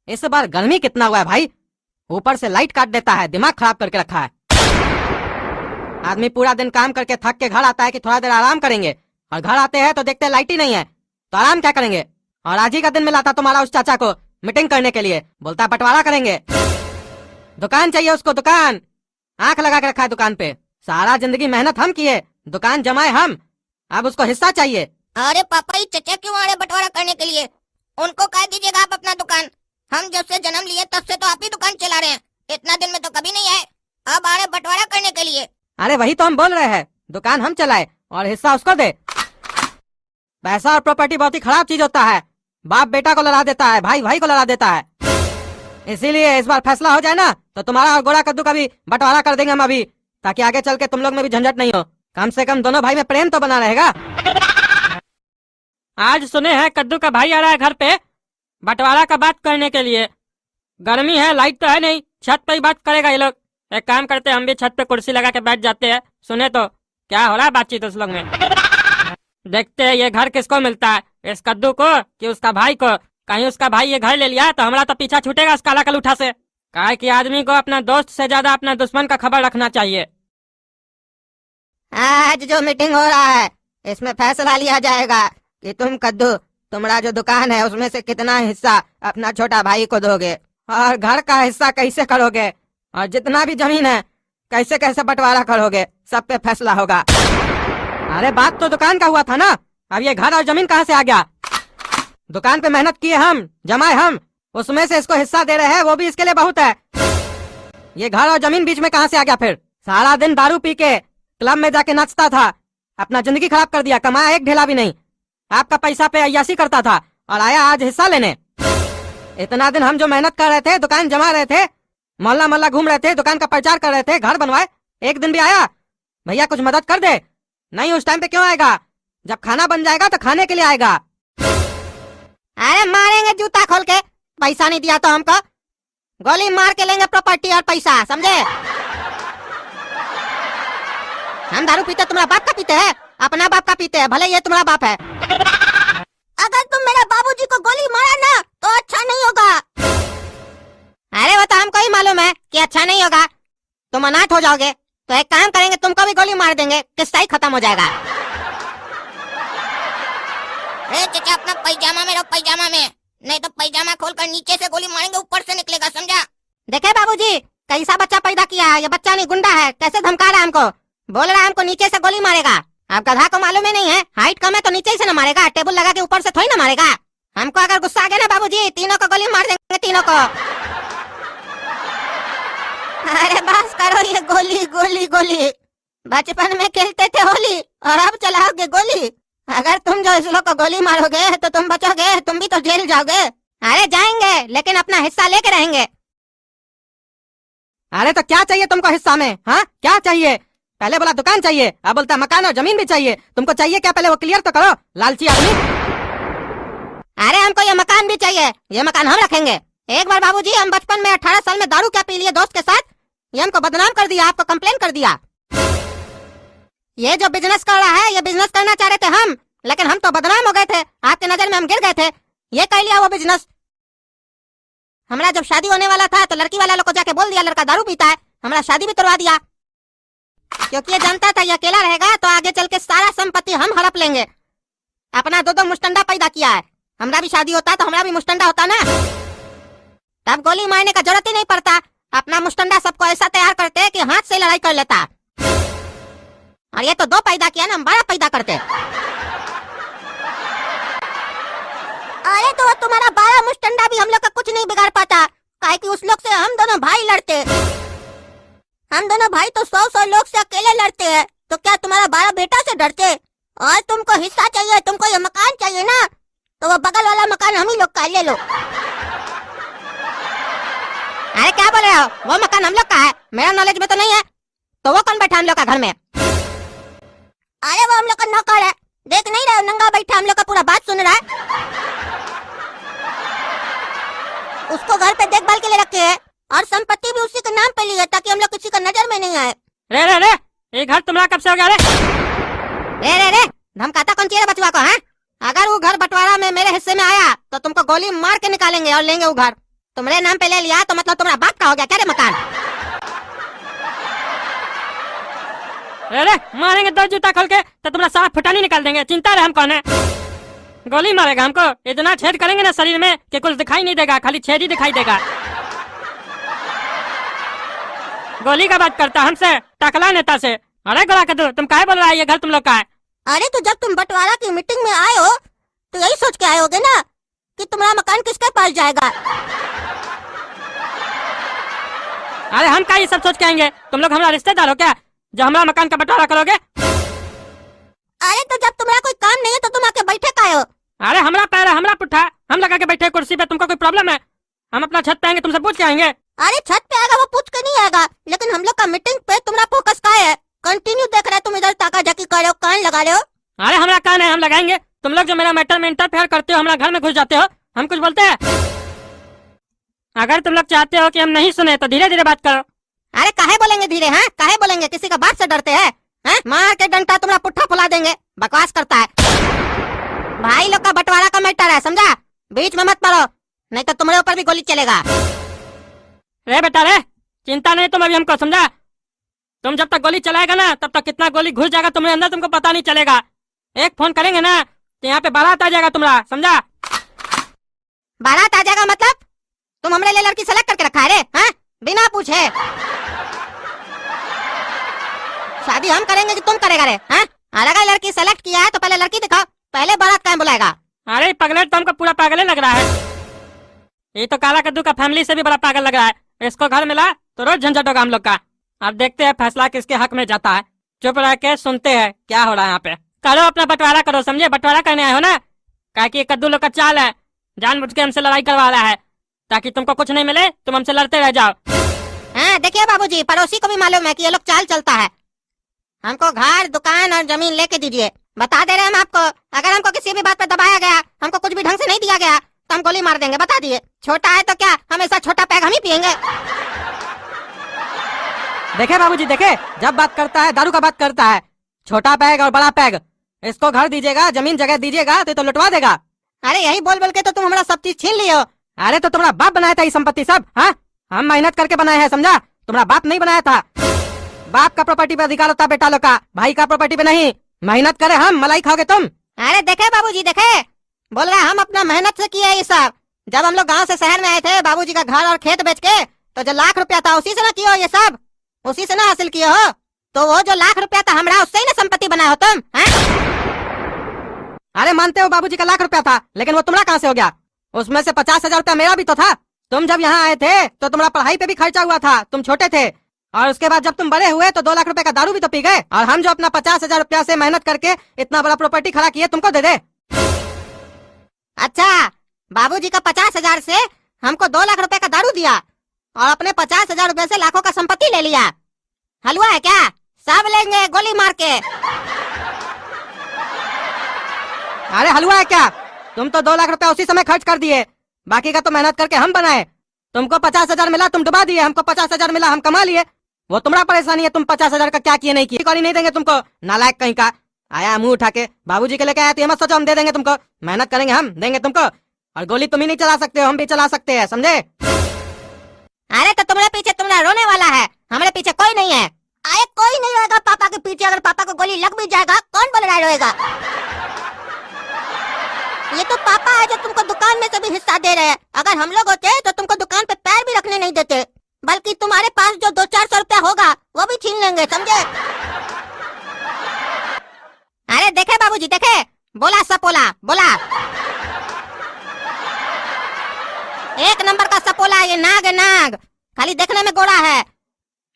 इस बार गर्मी कितना हुआ है भाई, ऊपर से लाइट काट देता है, दिमाग खराब करके रखा है। आदमी पूरा दिन काम करके थक के घर आता है कि थोड़ा देर आराम करेंगे, और घर आते हैं तो देखते हैं लाइट ही नहीं है, तो आराम क्या करेंगे। और आज ही का दिन मिला था तुम्हारा उस चाचा को मीटिंग करने के लिए, बोलता बंटवारा करेंगे, दुकान चाहिए उसको, दुकान। आंख लगा के रखा है दुकान पे, सारा जिंदगी मेहनत हम किए, दुकान जमाए हम, अब उसको हिस्सा चाहिए। अरे पापा, ये चचा क्यों आ रहे बंटवारा करने के लिए? उनको कह दीजिएगा आप अपना दुकान। हम जब से जन्म लिए तब से तो आप ही दुकान चला रहे हैं, इतना दिन में तो कभी नहीं आए, अब आ रहे बंटवारा करने के लिए। अरे वही तो हम बोल रहे हैं, दुकान हम चलाए और हिस्सा उसको दे। पैसा और प्रॉपर्टी बहुत ही खराब चीज होता है, बाप बेटा को लड़ा देता है, भाई भाई को लड़ा देता है। इसीलिए इस बार फैसला हो जाए ना तो तुम्हारा और गोरा कद्दू का भी बंटवारा कर देंगे हम अभी, ताकि आगे चल के तुम लोग में भी झंझट नहीं हो, कम से कम दोनों भाई में प्रेम तो बना रहेगा। आज सुने हैं कद्दू का भाई आ रहा है घर पे बंटवारा का बात करने के लिए। गर्मी है, लाइट तो है नहीं, छत पे ही बात करेगा ये लोग। एक काम करते हैं, हम भी छत पे कुर्सी लगा के बैठ जाते हैं, सुने तो क्या हो रहा है बातचीत उस लोग में। देखते हैं ये घर किसको मिलता है, इस कद्दू को कि उसका भाई को। कहीं उसका भाई ये घर ले लिया तो हमारा तो पीछा छूटेगा इस काला कलूठा से। काहे कि आदमी को अपना दोस्त से ज्यादा अपना दुश्मन का खबर रखना चाहिए। आज जो मीटिंग हो रहा है इसमें फैसला लिया जाएगा कि तुम कद्दू, तुम्हारा जो दुकान है उसमें से कितना हिस्सा अपना छोटा भाई को दोगे, और घर का हिस्सा कैसे करोगे, और जितना भी जमीन है कैसे कैसे बंटवारा करोगे, सब पे फैसला होगा। अरे बात तो दुकान का हुआ था ना, अब ये घर और जमीन कहाँ से आ गया? दुकान पे मेहनत किए हम, जमाए हम, उसमें से इसको हिस्सा दे रहे हैं, वो भी इसके लिए बहुत है। ये घर और जमीन बीच में कहाँ से आ गया फिर? सारा दिन दारू पी के क्लब में जाके नाचता था, अपना जिंदगी खराब कर दिया, कमाया एक ढेला भी नहीं, आपका पैसा पे अय्यासी करता था, और आया आज हिस्सा लेने। इतना दिन हम जो मेहनत कर रहे थे, दुकान जमा रहे थे, मोहल्ला मोहल्ला घूम रहे थे, दुकान का प्रचार कर रहे थे, घर बनवाए, एक दिन भी आया भैया कुछ मदद कर दे? नहीं, उस टाइम पे क्यों आएगा? जब खाना बन जाएगा तो खाने के लिए आएगा। अरे मारेंगे जूता खोल के, पैसा नहीं दिया तो हमको गोली मार के लेंगे प्रॉपर्टी और पैसा, समझे? हम दारू पीते तुम्हारा बाप का पीते हैं, अपना बाप का पीते हैं, भले ये तुम्हारा बाप है। अगर तुम मेरे बाबूजी को गोली मारा ना तो अच्छा नहीं होगा। अरे वो तो हमको ही मालूम है कि अच्छा नहीं होगा, तुम अनाथ हो जाओगे, तो एक काम करेंगे, तुमको भी गोली मार देंगे, किस्सा ही खत्म हो जाएगा। चाचा अपना पैजामा में रहो, पैजामा में, नहीं तो पैजामा खोलकर नीचे से गोली मारेंगे, ऊपर से निकलेगा, समझा? देखे बाबूजी कैसा बच्चा पैदा किया है, ये बच्चा नहीं गुंडा है, कैसे धमका रहा है हमको, बोल रहा है हमको नीचे से गोली मारेगा। अब गधा को मालूम ही नहीं है, हाइट कम है तो नीचे से न मारेगा, टेबल लगा के ऊपर से थोड़ी ना मारेगा। हमको अगर गुस्सा आ गया ना बाबूजी, तीनों को गोली मार देंगे, तीनों को। अरे बस करो ये गोली गोली गोली, बचपन में खेलते थे होली और अब चलाओगे गोली। अगर तुम जो इस लोग को गोली मारोगे तो तुम बचोगे, तुम भी तो जेल जाओगे। अरे जाएंगे लेकिन अपना हिस्सा लेके रहेंगे। अरे तो क्या चाहिए तुमको हिस्सा में? हाँ क्या चाहिए? पहले बोला दुकान चाहिए, अब बोलता मकान और जमीन भी चाहिए। तुमको चाहिए क्या, पहले वो क्लियर तो करो, लालची आदमी। अरे हमको ये मकान भी चाहिए, ये मकान हम रखेंगे। एक बार बाबूजी हम बचपन में 18 साल में दारू क्या पी लिए दोस्त के साथ, ये हमको बदनाम कर दिया, आपको कंप्लेन कर दिया। ये जो बिजनेस कर रहा है, ये बिजनेस करना चाह रहे थे हम, लेकिन हम तो बदनाम हो गए थे, आपके नजर में हम गिर गए थे, ये कर लिया वो बिजनेस। हमारा जब शादी होने वाला था तो लड़की वाला लोग को जाके बोल दिया लड़का दारू पीता है, हमारा शादी भी तोड़वा दिया, क्योंकि ये जानता था ये अकेला रहेगा तो आगे चल के सारा संपत्ति हम हड़प लेंगे। अपना दो मुस्टंडा पैदा किया है, हमारा भी शादी होता तो हमारा भी मुस्टंडा होता ना, तब गोली मारने का जरूरत ही नहीं पड़ता। अपना मुस्टंडा सबको ऐसा तैयार करते कि हाथ से लड़ाई कर लेता, और ये तो 2 पैदा किया ना, हम 12 पैदा करते। अरे तो तुम्हारा 12 मुस्टंडा भी हम लोग का कुछ नहीं बिगाड़ पाता, काहे कि उस लोग से हम दोनों भाई लड़ते। हम दोनों भाई तो 100 लोग से अकेले लड़ते हैं, तो क्या तुम्हारा 12 बेटा से डरते? और तुमको हिस्सा चाहिए, तुमको ये मकान चाहिए ना, तो वो बगल वाला मकान हम ही लोग का ले लो। अरे क्या बोल रहे हो, वो मकान हम लोग का है, मेरा नॉलेज में तो नहीं है, तो वो कौन बैठा हम लोग का घर में? अरे वो हम लोग का नौकर है, देख नहीं रहे नंगा बैठा हम लोग का पूरा बात सुन रहा है। उसको घर पे देखभाल के लिए रखे है, और संपत्ति भी उसी के नाम पे ली है, ताकि हम लोग किसी का नजर में नहीं आए। रे रे रे, ये घर तुम्हारा कब से हो गया रे? रे रे रे, धमकाता कौन चाहिए बचवा को? हैं? अगर वो घर बंटवारा में मेरे हिस्से में आया तो तुमको गोली मार के निकालेंगे और लेंगे वो घर। तुम्हारे नाम पे ले लिया तो मतलब तुम्हारा बाप का हो गया क्या रे मकान? अरे मारेंगे 10 जूता खोल के तो तुम्हारा साफ फुटानी निकाल देंगे, चिंता रहे हम कौन है। गोली मारेगा हमको, इतना छेद करेंगे ना शरीर में कि कुछ दिखाई नहीं देगा, खाली छेद ही दिखाई देगा। गोली का बात करता हमसे, टकला नेता से। अरे गोला कद्दू, तुम काहे बोल रहा है ये घर तुम लोग का है? अरे तो जब तुम बंटवारा की मीटिंग में आए हो तो यही सोच के आए होगे ना कि तुम्हारा मकान किसके पास जाएगा। अरे हम क्या ये सब सोच के आएंगे? तुम लोग हमारा रिश्तेदार हो क्या जो हमारा मकान का बंटवारा करोगे? अरे तो जब तुम्हारा कोई काम नहीं है तो तुम आके बैठे काहे हो? अरे हमारा पैर है, हमारा पुट्ठा, हम लगा के बैठे कुर्सी पे, तुमको कोई प्रॉब्लम है? हम अपना छत पे आएंगे, तुमसे पूछ के आएंगे। अरे छत पे आएगा वो पूछ के नहीं आएगा, लेकिन हम लोग का मीटिंग पे तुम्हारा फोकस का है? कंटिन्यू देख रहे हो तुम, इधर ताका झाकी कर रहे हो, कान लगा रहे हो। अरे हमारा कान है, हम लगाएंगे। तुम लोग जो मेरा मैटर में इंटरफेयर करते हो, हमारा घर में घुस जाते हो, हम कुछ बोलते हैं? अगर तुम लोग चाहते हो कि हम नहीं सुने तो धीरे धीरे बात करो। अरे काहे बोलेंगे धीरे? हैं काहे बोलेंगे? किसी का बात से डरते हैं? हैं मार के डंटा तुम्हारा पुट्ठा फुला देंगे। बकवास करता है। भाई लोग का बंटवारा का मैटर है, समझा? बीच में मत मारो नहीं तो तुम्हारे ऊपर भी गोली चलेगा। रे बेटा रे, चिंता नहीं तुम अभी हमको, समझा? तुम जब तक गोली चलाएगा ना तब तक कितना गोली घुस जाएगा तुम्हारे अंदर तुमको पता नहीं चलेगा। एक फोन करेंगे ना तो यहाँ पे बारात आ जाएगा तुम्हारा, समझा? बारात आ जाएगा मतलब? तुम हमारे लिए लड़की सेलेक्ट करके रखा है रे? हैं बिना पूछे शादी हम करेंगे कि तुम करेगा रे? हैं अगर लड़की सेलेक्ट किया है तो पहले लड़की दिखाओ, पहले बारात काहे बुलाएगा? अरे पगलेट तो हमको पूरा पागल लग रहा है। ये तो काला कद्दू का फैमिली से भी बड़ा पागल लग रहा है। इसको घर मिला तो रोज झंझट होगा हम लोग का। अब देखते हैं फैसला किसके हक में जाता है। चुप रह के सुनते हैं क्या हो रहा है यहाँ पे। करो अपना बंटवारा करो, समझे? बंटवारा करने आए हो ना? क्या कि कद्दू लोग का चाल है, जानबूझ के हमसे लड़ाई करवा रहा है ताकि तुमको कुछ नहीं मिले, तुम हमसे लड़ते रह जाओ। हाँ देखिए बाबूजी, पड़ोसी को भी मालूम है कि ये लोग चाल चलता है। हमको घर दुकान और जमीन लेके दीजिए, बता दे रहे हम आपको। अगर हमको किसी भी बात पे दबाया गया, हमको कुछ भी ढंग से नहीं दिया गया तो हम गोली मार देंगे, बता दिए। छोटा है तो क्या हमेशा छोटा पैग हम ही पियेंगे? देखे बाबूजी, देखे जब बात करता है दारू का बात करता है। छोटा पैग और बड़ा पैग, इसको घर दीजिएगा, जमीन जगह दीजिएगा तो लुटवा देगा। अरे यही बोल बोल के तो तुम हमारा सब चीज छीन लियो। अरे तो तुम्हारा बाप बनाया था ये संपत्ति सब? हाँ हम मेहनत करके बनाए हैं, समझा? तुम्हारा बाप नहीं बनाया था। बाप का प्रॉपर्टी पे अधिकार होता है बेटा लोग का, भाई का प्रॉपर्टी पे नहीं। मेहनत करे हम, मलाई खाओगे तुम। अरे देखे बाबूजी, देखे बोल रहे हम अपना मेहनत से किया ये सब। जब हम लोग गांव से शहर में आए थे बाबूजी का घर और खेत बेच के, तो जो लाख रुपया था उसी से ना किया ये सब, उसी से ना हासिल किए हो। तो वो जो लाख रुपया था हमारा, उससे ही ना संपत्ति बनाए हो तुम, हैं? अरे मानते हो बाबूजी का लाख रुपया था, लेकिन वो तुम्हारा कहाँ से हो गया? उसमें से 50,000 रुपया मेरा भी तो था। तुम जब यहाँ आए थे तो तुम्हारा पढ़ाई पे भी खर्चा हुआ था, तुम छोटे थे। और उसके बाद जब तुम बड़े हुए तो 2 लाख रुपए का दारू भी तो पी गए। और हम जो अपना 50,000 रुपया से मेहनत करके इतना बड़ा प्रॉपर्टी खड़ा किए, तुमको दे दे। अच्छा, बाबूजी का 50,000 से हमको 2 लाख रुपए का दारू दिया और अपने 50,000 रुपए से लाखों का संपत्ति ले लिया। हलवा है क्या? सब लेंगे गोली मार के। अरे हलवा है क्या? तुम तो 2 लाख रुपया उसी समय खर्च कर दिए, बाकी का तो मेहनत करके हम बनाए। तुमको 50,000 मिला, तुम डुबा दिए। हमको 50,000 मिला, हम कमा लिए। वो तुम्हारा परेशानी है, तुम 50,000 का क्या किए नहीं किए। कौड़ी नहीं देंगे तुमको, नालायक कहीं का। आया मुंह उठा के बाबूजी के लेके आया, तो ये मत सोचो हम दे देंगे तुमको। मेहनत करेंगे हम, देंगे तुमको। और गोली तुम ही नहीं चला सकते हो, हम भी चला सकते हैं, समझे? अरे तो तुम्हारे पीछे तुम्हारा रोने वाला है, हमारे पीछे कोई नहीं है। अरे कोई नहीं रहेगा पापा के पीछे। अगर पापा को गोली लग भी जाएगा, कौन बोल रहा रहेगा? ये तो पापा है जो तुमको दुकान में से भी हिस्सा दे रहे हैं। अगर हम लोग होते तो तुमको दुकान पे पैर भी रखने नहीं देते, बल्कि तुम्हारे पास जो 200-400 रुपया होगा वो भी छीन लेंगे, समझे? अरे देखे बाबूजी, देखे बोला सपोला, बोला एक नंबर का सपोला। ये नाग है, नाग। खाली देखने में गोरा है,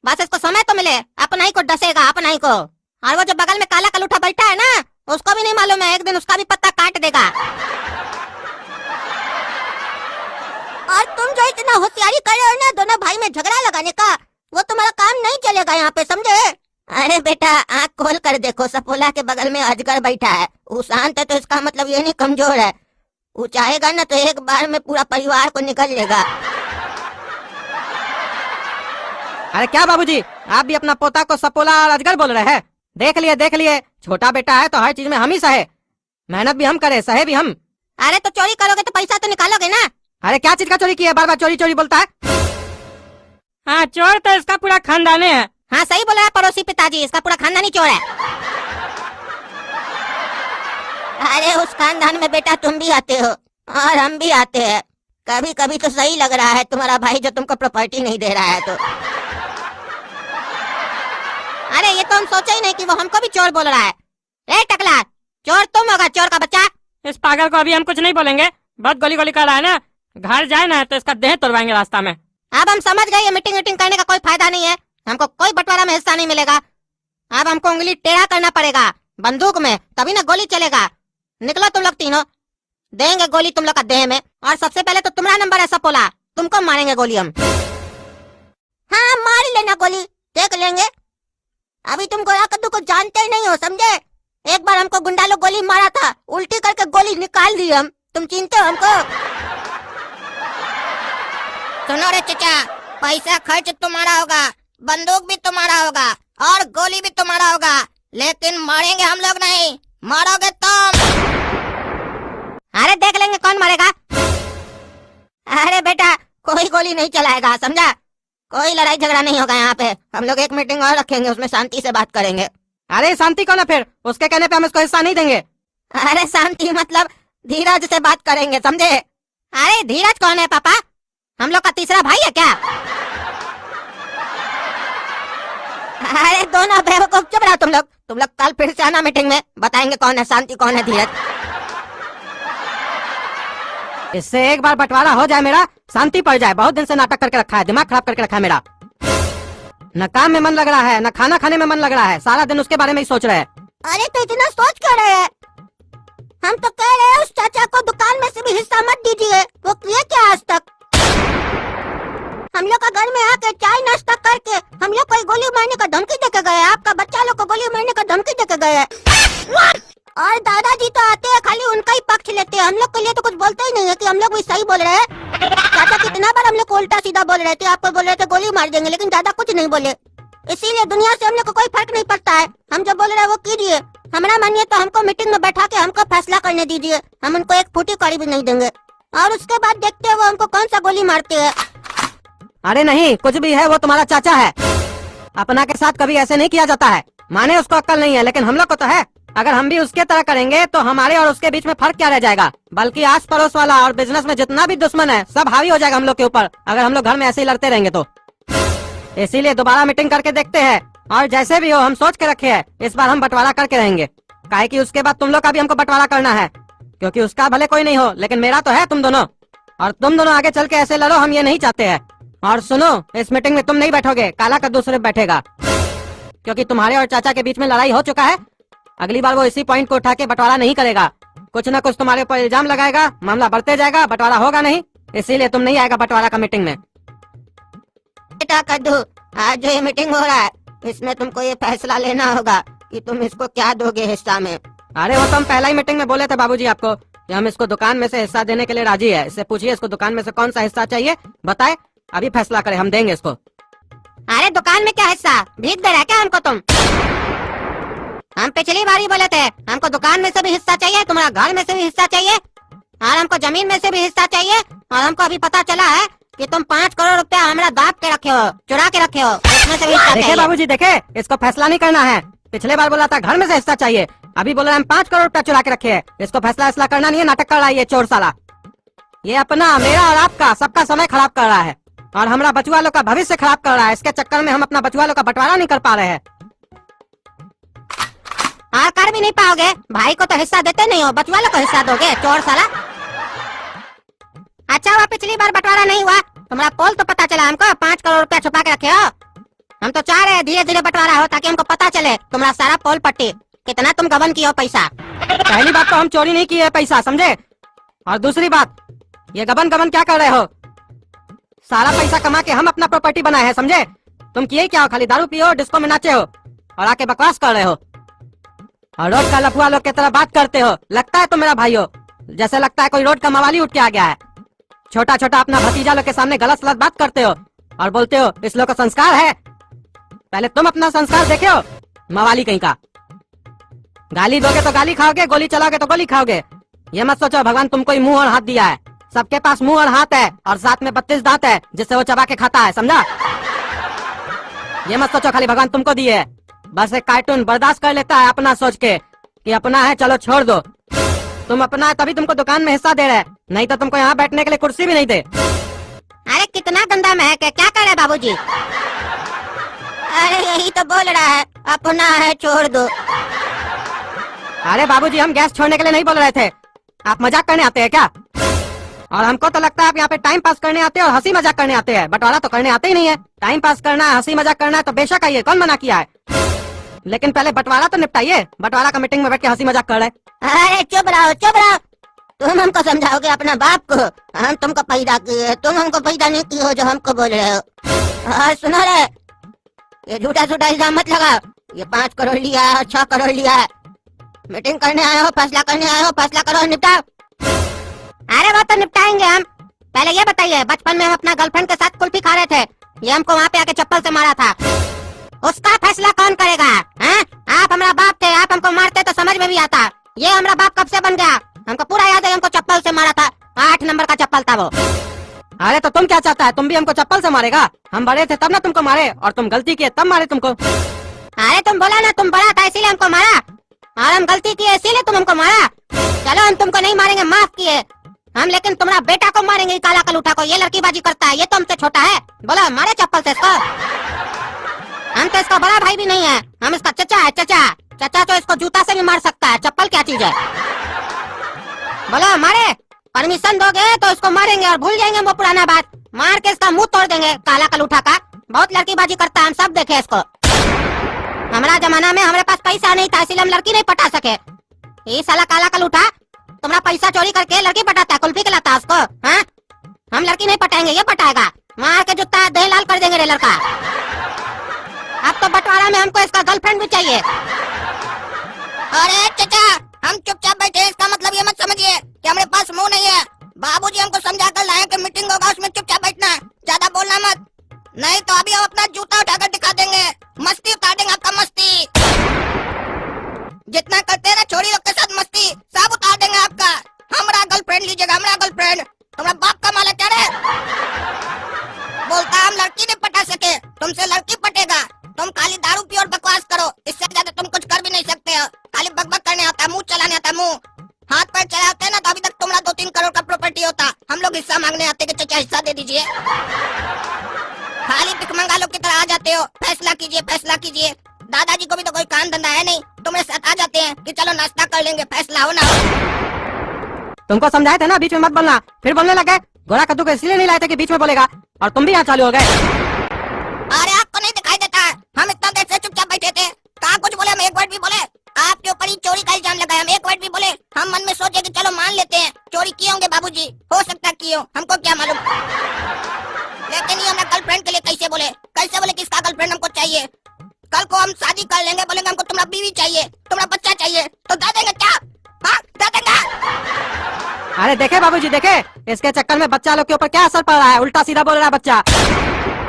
बस इसको समय तो मिले अपना ही को डसेगा, अपना ही को। और वो जो बगल में काला कलूठा बैठा है ना, उसको भी नहीं मालूम है, एक दिन उसका भी पत्ता काट देगा। और तुम जो इतना होशियारी कर रहे हो ना दोनों भाई में झगड़ा लगाने का, वो तुम्हारा काम नहीं चलेगा यहाँ पे, समझे? अरे बेटा आँख खोल कर देखो, सपोला के बगल में अजगर बैठा है। वो शांत है तो इसका मतलब ये नहीं कमजोर है। वो चाहेगा ना तो एक बार में पूरा परिवार को निकल लेगा। अरे क्या बाबूजी, आप भी अपना पोता को सपोला और अजगर बोल रहे हैं? देख लिए, देख लिए। छोटा बेटा है तो हर चीज में हम ही सहे, मेहनत भी हम करे, सहे भी हम। अरे तो चोरी करोगे तो पैसा तो निकालोगे ना, अरे क्या चीज का चोरी किया है, बार बार चोरी चोरी बोलता है। हाँ, चोर तो इसका पूरा खानदान है। हाँ सही बोला है पड़ोसी पिताजी, इसका पूरा खानदानी चोर है। अरे उस खानदान में बेटा तुम भी आते हो और हम भी आते हैं। कभी कभी तो सही लग रहा है तुम्हारा भाई जो तुमको प्रॉपर्टी नहीं दे रहा है तो। अरे ये तो हम सोचे ही नहीं कि वो हमको भी चोर बोल रहा है। ए टकला, चोर तुम होगा, चोर का बच्चा। इस पागल को अभी हम कुछ नहीं बोलेंगे, बहुत गोली गोली कर रहा है ना। घर जाए ना तो इसका देह तोड़वाएंगे रास्ता में। अब हम समझ गए ये मीटिंग वीटिंग करने का कोई फायदा नहीं है, हमको कोई बंटवारा में हिस्सा नहीं मिलेगा। अब हमको उंगली टेढ़ा करना पड़ेगा बंदूक में, तभी ना गोली चलेगा। निकलो तुम लोग तीनों, देंगे गोली तुम लोग का देह में। और सबसे पहले तो तुम्हारा नंबर है सपोला, तुमको मारेंगे गोली हम। हाँ मार लेना गोली, देख लेंगे। अभी तुम गोरा कद्दू को जानते ही नहीं हो, समझे। एक बार हमको गुंडा लोग गोली मारा था, उल्टी करके गोली निकाल दी हम। तुम चिंते हो हमको? सुनो रे चचा, पैसा खर्च तुम्हारा होगा, बंदूक भी तुम्हारा होगा और गोली भी तुम्हारा होगा, लेकिन मारेंगे हम लोग नहीं, मारोगे तुम। अरे देख लेंगे कौन मारेगा। अरे बेटा कोई गोली नहीं चलाएगा, समझा। कोई लड़ाई झगड़ा नहीं होगा यहाँ पे। हम लोग एक मीटिंग और रखेंगे, उसमें शांति से बात करेंगे। अरे शांति कौन है फिर, उसके कहने पे हम इसको हिस्सा नहीं देंगे। अरे शांति मतलब धीरज से बात करेंगे, समझे। अरे धीरज कौन है पापा, हम लोग का तीसरा भाई है क्या? अरे दोनों बेवकूफ, चुप रहो तुम लोग कल फिर से आना मीटिंग में, बताएंगे कौन है शांति कौन है धीरज। इससे एक बार बंटवारा हो जाए मेरा, शांति पड़ जाए। बहुत दिन से नाटक करके रखा है, दिमाग खराब करके रखा है मेरा। न काम में मन लग रहा है, न खाना खाने में मन लग रहा है, सारा दिन उसके बारे में ही सोच रहे हैं। अरे तो इतना सोच क्यों रहे हैं? हम तो कह रहे हैं उस चाचा को दुकान में से भी हिस्सा मत दीजिए, वो किए क्या आज तक? हम लोग का घर में आके चाय नाश्ता करके हम लोग को गोली मारने का धमकी देके गए, आपका बच्चा लोग को गोली मारने का धमकी देके गए। और दादाजी तो आते हैं खाली उनका ही पक्ष लेते हैं, हम लोग के लिए तो कुछ बोलते ही नहीं है कि हम लोग भी सही बोल रहे हैं। चाचा कितना बार हम लोग को उल्टा सीधा बोल रहे थे, आपको बोल रहे थे गोली मार देंगे, लेकिन दादा कुछ नहीं बोले। इसीलिए दुनिया से हम लोग को कोई फर्क नहीं पड़ता है, हम जो बोल रहे हैं वो कीजिए। हमारा मानिए तो हमको मीटिंग में बैठा के हमको फैसला करने दीजिए, हम उनको एक फूटी कड़ी भी नहीं देंगे। और उसके बाद देखते हैं वो हमको कौन सा गोली मारते हैं। अरे नहीं, कुछ भी है वो तुम्हारा चाचा है, अपना के साथ कभी ऐसे नहीं किया जाता है। माने उसको अक्ल नहीं है, लेकिन हम लोग को तो है। अगर हम भी उसके तरह करेंगे तो हमारे और उसके बीच में फर्क क्या रह जाएगा, बल्कि आस पड़ोस वाला और बिजनेस में जितना भी दुश्मन है सब हावी हो जाएगा हम लोग के ऊपर, अगर हम लोग घर में ऐसे ही लड़ते रहेंगे तो। इसीलिए दोबारा मीटिंग करके देखते हैं, और जैसे भी हो हम सोच के रखे हैं इस बार हम बंटवारा करके रहेंगे। काहे कि उसके बाद तुम लोग का भी हमको बंटवारा करना है, क्योंकि उसका भले कोई नहीं हो लेकिन मेरा तो है तुम दोनों, और तुम दोनों आगे चल के ऐसे लड़ो, हम ये नहीं चाहते हैं। और सुनो, इस मीटिंग में तुम नहीं बैठोगे, काला कद्दू सिर्फ बैठेगा, क्योंकि तुम्हारे और चाचा के बीच में लड़ाई हो चुका है। अगली बार वो इसी पॉइंट को उठा के बंटवारा नहीं करेगा, कुछ न कुछ तुम्हारे ऊपर इल्जाम लगाएगा, मामला बढ़ते जाएगा, बंटवारा होगा नहीं। इसीलिए तुम नहीं आएगा बंटवारा का मीटिंग में। बेटा कद्दू, आज जो ये मीटिंग हो रहा है इसमें तुमको ये फैसला लेना होगा कि तुम इसको क्या दोगे हिस्सा में। अरे वो तो हम पहला ही मीटिंग में बोले थे बाबूजी आपको कि हम इसको दुकान में से हिस्सा देने के लिए राजी है। इससे पूछिए इसको दुकान में से कौन सा हिस्सा चाहिए, बताए, अभी फैसला करे, हम देंगे इसको। अरे दुकान में क्या हिस्सा, भीख दे रहा है क्या हमको तुम? हम पिछली बार ही बोले थे हमको दुकान में से भी हिस्सा चाहिए, तुम्हारा घर में से भी हिस्सा चाहिए, और हमको जमीन में से भी हिस्सा चाहिए। और हमको अभी पता चला है कि तुम 5 करोड़ रुपया हमारा दाब के रखे हो, चुरा के रखे हो, उसमें से भी हिस्सा देखे चाहिए। बाबूजी देखे, इसको फैसला नहीं करना है। पिछले बार बोला था घर में से हिस्सा चाहिए, अभी बोल रहे हैं हम 5 करोड़ रुपया चुरा के रखे हैं। इसको फैसला करना नहीं है, नाटक कर रहा है ये चोर साला। ये अपना, मेरा और आपका सबका समय खराब कर रहा है, और हमारा बचुआ लोग का भविष्य खराब कर रहा है। इसके चक्कर में हम अपना बचुआ लोग का बंटवारा नहीं कर पा रहे हैं। हाँ कर भी नहीं पाओगे, भाई को तो हिस्सा देते नहीं हो, बचवा लोग को हिस्सा दोगे, चोर साला। अच्छा हुआ पिछली बार बंटवारा नहीं हुआ, तुम्हारा पोल तो पता चला हमको, 5 करोड़ रुपया छुपा के रखे हो। हम तो चाह रहे हैं धीरे धीरे बंटवारा हो, ताकि हमको पता चले तुम्हारा सारा पोल पट्टी, कितना तुम गबन किए हो पैसा। पहली बात तो हम चोरी नहीं किए पैसा, समझे। और दूसरी बात, ये गबन गबन क्या कर रहे हो, सारा पैसा कमा के हम अपना प्रॉपर्टी बनाए हैं, समझे। तुम किए क्या हो, खाली दारू पियो, डिस्को में नाचे हो और आके बकवास कर रहे हो, और रोड का लफुआ लोग की तरह बात करते हो। लगता है तुम मेरा भाई हो, जैसे लगता है कोई रोड का मवाली उठ के आ गया है। छोटा छोटा अपना भतीजा लोग के सामने गलत सलत बात करते हो और बोलते हो इस लोग का संस्कार है। पहले तुम अपना संस्कार देखे हो, मवाली कहीं का। गाली दोगे तो गाली खाओगे, गोली चलाओगे तो गोली खाओगे। ये मत सोचो भगवान तुमको ही मुंह और हाथ दिया है। सबके पास मुंह और हाथ है और साथ में 32 दांत है जिससे वो चबा के खाता है, समझा? ये मत सोचो खाली भगवान तुमको दिए है। बस एक कार्टून बर्दाश्त कर लेता है अपना सोच के कि अपना है, चलो छोड़ दो। तुम अपना है तभी तुमको दुकान में हिस्सा दे रहे, नहीं तो तुमको यहाँ बैठने के लिए कुर्सी भी नहीं दे। अरे कितना गंदा महक है, क्या कर रहे बाबूजी? अरे यही तो बोल रहा है, अपना है छोड़ दो। अरे बाबूजी हम गैस छोड़ने के लिए नहीं बोल रहे थे, आप मजाक करने आते हैं क्या? और हमको तो लगता है आप यहाँ पे टाइम पास करने आते हैं और हंसी मजाक करने आते हैं, बंटवारा तो करने आते ही नहीं है। टाइम पास करना है, हंसी मजाक करना है तो बेशक आइए, कौन मना किया है, लेकिन पहले बंटवारा तो निपटाइए। बंटवारा का मीटिंग में बैठ के हंसी मजाक कर रहे। अरे चुप रहो चुप रहो, तुम हमको समझाओगे अपना बाप को? हम तुमको पैदा किए, तुम हमको पैदा नहीं किए हो जो हमको बोल रहे हो। और सुनो रे, ये झूठा झूठा इल्जाम मत लगाओ। ये 5 करोड़ लिया है और 6 करोड़ लिया है। मीटिंग करने आए हो, फैसला करने आए हो, फैसला करो, निपटाओ। अरे वो तो निपटाएंगे हम। पहले ये बताइए, बचपन में हम अपना गर्लफ्रेंड के साथ कुल्फी खा रहे थे, ये हमको वहाँ पे आके चप्पल से मारा था, उसका फैसला कौन करेगा? हैं? आप हमारा बाप थे, आप हमको मारते तो समझ में भी आता। ये हमारा बाप कब से बन गया? हमको पूरा याद है, हमको चप्पल से मारा था, 8 नंबर का चप्पल था वो। अरे तो तुम क्या चाहता है, तुम भी हमको चप्पल से मारेगा? हम बड़े थे तब ना तुमको मारे, और तुम गलती किए तब मारे तुमको। अरे तुम बोला ना तुम बड़ा था इसीलिए हमको मारा, और हम गलती किए इसीलिए तुम हमको मारा। चलो हम तुमको नहीं मारेंगे, माफ किए हम, लेकिन तुम्हारा बेटा को मारेंगे, काला कलूठा को। ये लड़कीबाजी करता है, ये तो हमसे छोटा है। बोलो मारे चप्पल से इसको। हम तो इसका बड़ा भाई भी नहीं है, हम इसका चचा है, चचा। चचा तो इसको जूता से भी मार सकता है, चप्पल क्या चीज है? बोलो मारे, परमिशन दोगे तो इसको मारेंगे और भूल जाएंगे वो पुराना बात, मार के इसका मुंह तोड़ देंगे काला कलूठा का। बहुत लड़कीबाजी करता है, हम सब देखे इसको। हमारा जमाना में हमारे पास पैसा नहीं था, इसलिए हम लड़की नहीं पटा सके। ये साला काला कलूठा तुम्हारा पैसा चोरी करके लड़की पटाता है, कुल्फी खिलाता है उसको। हाँ? हम लड़की नहीं पटाएंगे, ये पटाएगा। मार के जूता देह लाल कर देंगे रे लड़का। अब तो बंटवारा में हमको इसका गर्लफ्रेंड भी चाहिए। अरे चचा, हम चुपचाप बैठे, इसका मतलब ये मत समझिए कि हमारे पास मुंह नहीं है। बाबूजी हमको समझा कर लाए कि मीटिंग होगा, उसमें चुपचाप बैठना, ज्यादा बोलना मत, नहीं तो अभी हम अपना जूता उठाकर दिखा देंगे, मस्ती उतार देंगे आपका, मस्ती जितना करते हैं ना छोरी लोग के साथ मस्ती, सब उतार देंगे आपका। हमारा गर्लफ्रेंड लीजिएगा, हमारा गर्लफ्रेंड। तुम्हारा बाप का माल है क्या रे? बोलता हम लड़की नहीं पटा सके, तुमसे लड़की पटेगा। तुम खाली दारू पियो और बकवास करो, इससे ज्यादा तुम कुछ कर भी नहीं सकते हो। खाली बकबक करने आता है, मुंह चलाने आता है, मुंह हाथ पैर चलाते हैं ना, तो अभी तक तुम्हारा 2-3 करोड़ का प्रॉपर्टी होता। हम लोग हिस्सा मांगने आते कि चाचा हिस्सा दे दीजिए, खाली भिखमंगा लोग की तरह आ जाते हो। फैसला कीजिए, फैसला कीजिए। दादाजी को भी तो कोई काम धंधा है नहीं, तुम्हारे साथ आ जाते हैं कि चलो नाश्ता कर लेंगे, फैसला हो ना हो। तुमको समझाए थे ना बीच में मत बोलना, फिर बोलने लगे। घोड़ा कद्दू को इसलिए नहीं लाए थे कि बीच में बोलेगा, और तुम भी यहाँ चालू हो गए। अरे आपको नहीं दिखाई देता? हम इतना देर से चुपचाप बैठे थे, कहाँ कुछ बोले? हम एक वर्ड भी बोले? आपके ऊपर ही चोरी का इल्जाम लगाया, हम एक वर्ड भी बोले? हम मन में सोचे कि चलो मान लेते हैं चोरी किए होंगे बाबूजी, हो सकता किए हो, हमको क्या मालूम। लेकिन ये हमारे गर्लफ्रेंड के लिए कैसे बोले? कैसे बोले किसका गर्लफ्रेंड हमको चाहिए? कल को हम शादी कर लेंगे, बोलेंगे हमको तुम्हारा बीवी चाहिए, तुम्हारा बच्चा चाहिए, तो दे देंगे क्या? हाँ दे देंगे। अरे देखे बाबूजी देखे, इसके चक्कर में बच्चा लोग के ऊपर क्या असर पड़ रहा है, उल्टा सीधा बोल रहा है बच्चा।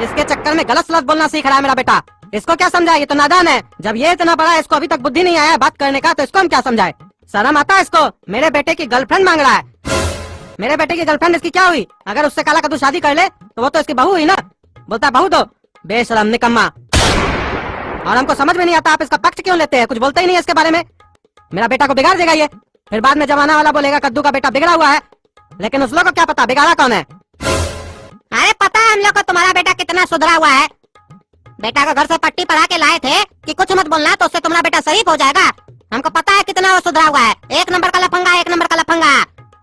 इसके चक्कर में गलत सलत बोलना सीख रहा है मेरा बेटा। इसको क्या समझाए, ये तो नादान है। जब ये इतना बड़ा है, इसको अभी तक बुद्धि नहीं आया है बात करने का, तो इसको हम क्या समझाए? शर्म आता है इसको? मेरे बेटे की गर्लफ्रेंड मांग रहा है। मेरे बेटे की गर्लफ्रेंड इसकी क्या हुई? अगर उससे काला कद्दू शादी कर ले तो वो तो इसकी बहू हुई ना। बोलता बहू दो, बेशरम निकम्मा। और हमको समझ में नहीं आता आप इसका पक्ष क्यों लेते हैं, कुछ बोलते ही नहीं इसके बारे में। मेरा बेटा को बिगाड़ देगा ये, फिर बाद में जमाना वाला बोलेगा कद्दू का बेटा बिगड़ा हुआ है, लेकिन उस लोग को क्या पता बिगाड़ा कौन है। अरे पता है हम लोग को तुम्हारा बेटा कितना सुधरा हुआ है। बेटा को घर से पट्टी पढ़ा के लाए थे कि कुछ मत बोलना, तो उससे तुम्हारा बेटा शरीफ हो जाएगा। हमको पता है कितना वो सुधरा हुआ है, 1 नंबर का लफंगा, 1 नंबर का लफंगा।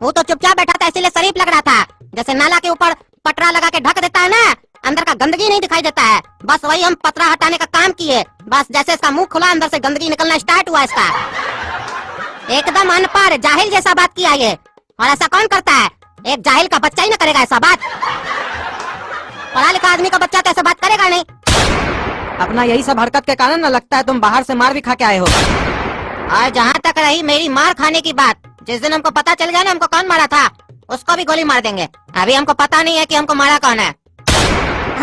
वो तो चुपचाप बैठा था इसीलिए शरीफ लग रहा था, जैसे नाला के ऊपर पटरा लगा के ढक देता है ना, अंदर का गंदगी नहीं दिखाई देता है। बस वही हम पतरा हटाने का काम किए, बस जैसे इसका मुंह खुला अंदर से गंदगी निकलना स्टार्ट हुआ इसका। एकदम अनपढ़ जाहिल जैसा बात किया ये, और ऐसा कौन करता है? एक जाहिल का बच्चा ही ना करेगा ऐसा बात, पढ़ा लिखा आदमी का बच्चा तो ऐसा बात करेगा नहीं। अपना यही सब हरकत के कारण न लगता है तुम बाहर से मार भी खा के आए हो। और जहाँ तक रही मेरी मार खाने की बात, जिस दिन हमको पता चल गया ना हमको कौन मारा था, उसको भी गोली मार देंगे। अभी हमको पता नहीं है कि हमको मारा कौन है।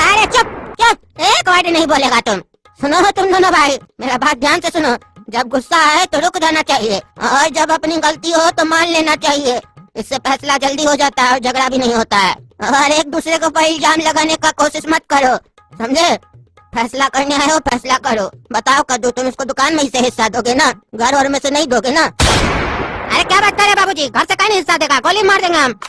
अरे चुप चुप, एक वर्ड नहीं बोलेगा तुम। सुनो तुम दोनों भाई, मेरा बात ध्यान से सुनो। जब गुस्सा है तो रुक जाना चाहिए, और जब अपनी गलती हो तो मान लेना चाहिए। इससे फैसला जल्दी हो जाता है और झगड़ा भी नहीं होता है। और एक दूसरे के ऊपर इल्जाम लगाने का कोशिश मत करो, समझे? फैसला करने आए हो, फैसला करो। बताओ कद्दू, तुम इसको दुकान में ही से हिस्सा दोगे ना, घर और में से नहीं दोगे ना? अरे क्या बात कर रहे बाबूजी, घर से कहीं नहीं हिस्सा देगा, गोली मार देंगे हम।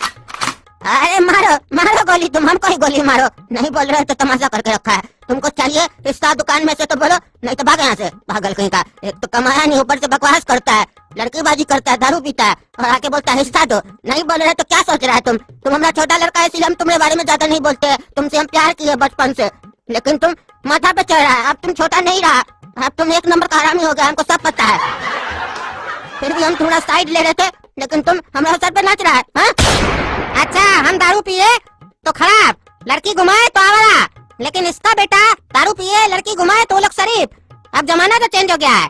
अरे मारो मारो गोली, तुम हमको ही गोली मारो। नहीं बोल रहे तो तमाशा करके रखा है। तुमको चाहिए हिस्सा दुकान में से तो बोलो, नहीं तो भाग यहाँ से, पागल कहीं का। एक तो कमाया नहीं, ऊपर से बकवास करता है, लड़कीबाजी करता है, दारू पीता है और आके बोलता है हिस्सा दो। नहीं बोल रहे तो क्या सोच रहा है तुम? हमारा छोटा लड़का है, इसलिए हम तुम्हारे बारे में ज्यादा नहीं बोलते। तुमसे हम प्यार किए बचपन से, लेकिन तुम माथा पे चढ़ रहा है। अब तुम छोटा नहीं रहा, अब तुम एक नंबर का हरामी हो गया, हमको सब पता है। फिर भी हम थोड़ा साइड ले रहे थे, लेकिन तुम हमारे सर पे नाच रहा है, हाँ? अच्छा, हम दारू पिए तो खराब, लड़की घुमाए तो आवारा, लेकिन इसका बेटा दारू पिए लड़की घुमाए तो वो लोग शरीफ। अब जमाना तो चेंज हो गया है।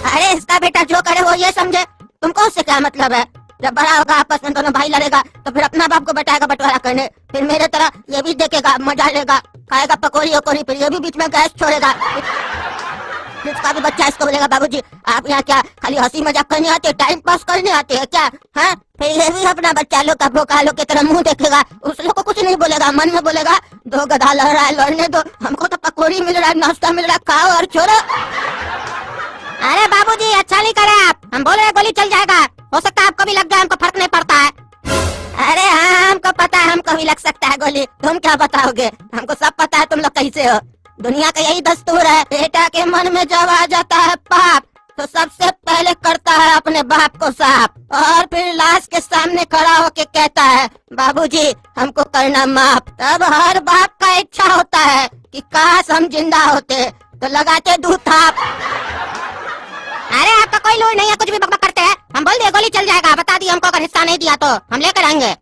अरे इसका बेटा जो करे वो ये समझे, तुमको उससे क्या मतलब है? जब बड़ा होगा आपस में दोनों भाई लड़ेगा तो फिर अपना बाप को बैठाएगा बंटवारा करने, फिर मेरे तरह ये भी देखेगा, मजा लेगा, खाएगा पकौड़ी वकौड़ी, फिर ये भी बीच में गैस छोड़ेगा। इसका भी बच्चा इसको बोलेगा बाबूजी आप यहाँ क्या खाली हंसी मजाक करने आते, टाइम पास करने आते हैं क्या? हाँ, फिर ये भी अपना बच्चा लोग का भोकालों की तरह मुंह देखेगा, उस लोग को कुछ नहीं बोलेगा, मन में बोलेगा दो गधा लड़ रहा है, लड़ने दो, हमको तो पकौड़ी मिल रहा है, नाश्ता मिल रहा है, खाओ और छोड़ो। अरे बाबूजी अच्छा नहीं करे आप, हम बोल रहे गोली चल जाएगा, हो सकता है आपको भी लग जाए, हमको फर्क नहीं पड़ता है। अरे हाँ हमको पता है, हमको भी लग सकता है गोली, तुम क्या बताओगे? हमको सब पता है तुम लोग कैसे हो। दुनिया का यही दस्तूर है, बेटा के मन में जब आ जाता है पाप तो सबसे पहले करता है अपने बाप को साफ, और फिर लाश के सामने खड़ा होके कहता है बाबूजी हमको करना माफ। तब हर बाप का इच्छा होता है कि काश हम जिंदा होते तो लगाते दूध थाप। अरे आपका कोई लोड नहीं है, कुछ भी बकबक करते हैं। हम बोल दिए गोली चल जाएगा, बता दिए हमको, अगर हिस्सा नहीं दिया तो हम लेकर आएंगे।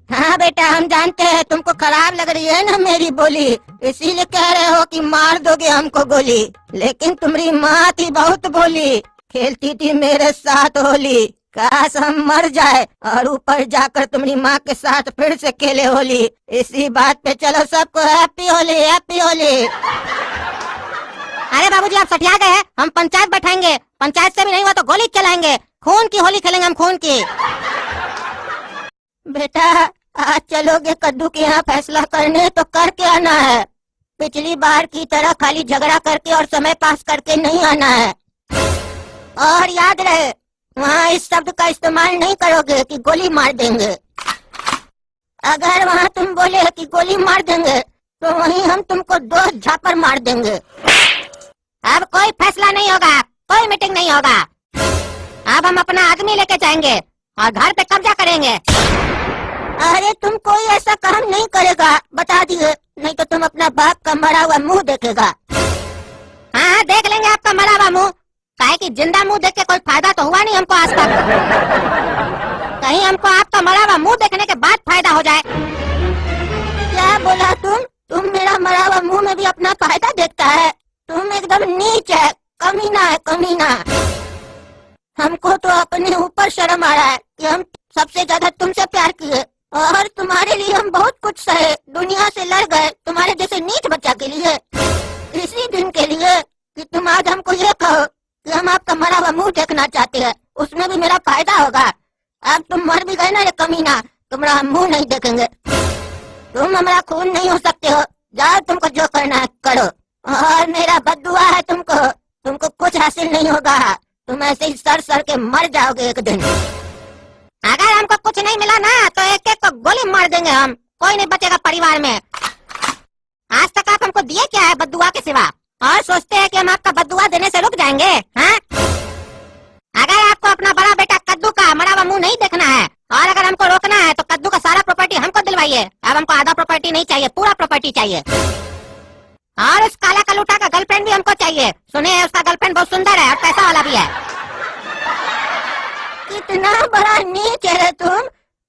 हाँ बेटा हम जानते हैं तुमको खराब लग रही है ना मेरी बोली, इसीलिए कह रहे हो कि मार दोगे हमको गोली, लेकिन तुम्हारी माँ थी बहुत भोली, खेलती थी मेरे साथ होली, काश हम मर जाए और ऊपर जाकर तुम्हारी माँ के साथ फिर से खेले होली। इसी बात पे चलो सबको हैप्पी होली, हैप्पी होली। अरे बाबूजी आप सठिया गए हैं, हम पंचायत बैठाएंगे, पंचायत से भी नहीं हुआ तो गोली चलाएंगे, खून की होली खेलेंगे हम, खून की। बेटा आज चलोगे कद्दू के यहाँ फैसला करने तो करके आना है, पिछली बार की तरह खाली झगड़ा करके और समय पास करके नहीं आना है। और याद रहे वहाँ इस शब्द का इस्तेमाल नहीं करोगे कि गोली मार देंगे। अगर वहाँ तुम बोले कि गोली मार देंगे तो वहीं हम तुमको 2 झापर मार देंगे। अब कोई फैसला नहीं होगा, कोई मीटिंग नहीं होगा, अब हम अपना आदमी लेके जाएंगे और घर पे कब्जा करेंगे। अरे तुम कोई ऐसा काम नहीं करेगा, बता दिए, नहीं तो तुम अपना बाप का मरा हुआ मुंह देखेगा। हाँ देख लेंगे आपका मरा हुआ मुंह, काहे कि जिंदा मुंह देख के कोई फायदा तो हुआ नहीं हमको आज तक, कहीं हमको आपका मरा हुआ मुंह देखने के बाद फायदा हो जाए। क्या बोला तुम मेरा मरा हुआ मुंह में भी अपना फायदा देखता है? तुम एकदम नीच है, कमीना है, कमीना। हमको तो अपने ऊपर शर्म आ रहा है कि हम सबसे ज्यादा तुमसे प्यार किए और तुम्हारे लिए हम बहुत कुछ सहे, दुनिया से लड़ गए तुम्हारे जैसे नीच बच्चा के लिए, इसी दिन के लिए कि तुम आज हमको ये कहो कि हम आपका मरा हुआ मुंह देखना चाहते हैं, उसमें भी मेरा फायदा होगा। अब तुम मर भी गए ना रे कमीना, तुम्हारा मुंह नहीं देखेंगे, तुम हमारा खून नहीं हो सकते हो, जाओ तुमको जो करना है करो, और मेरा बद्दुआ है तुमको कुछ हासिल नहीं होगा, तुम ऐसे ही सर सर के मर जाओगे एक दिन। अगर हमको कुछ नहीं मिला ना तो एक एक को गोली मार देंगे हम, कोई नहीं बचेगा परिवार में। आज तक आप हमको दिए क्या है बद्दुआ के सिवा, और सोचते हैं कि हम आपका बद्दुआ देने से रुक जाएंगे? हाँ? अगर आपको अपना बड़ा बेटा कद्दू का मरा हुआ मुंह नहीं देखना है और अगर हमको रोकना है तो कद्दू का सारा प्रॉपर्टी हमको दिलवाइए। अब हमको आधा प्रॉपर्टी नहीं चाहिए, पूरा प्रॉपर्टी चाहिए। और उस काला कलूटा का गर्लफ्रेंड भी हमको चाहिए, सुने उसका गर्लफ्रेंड बहुत सुंदर है और पैसा वाला भी है। कितना बड़ा नीच है तुम,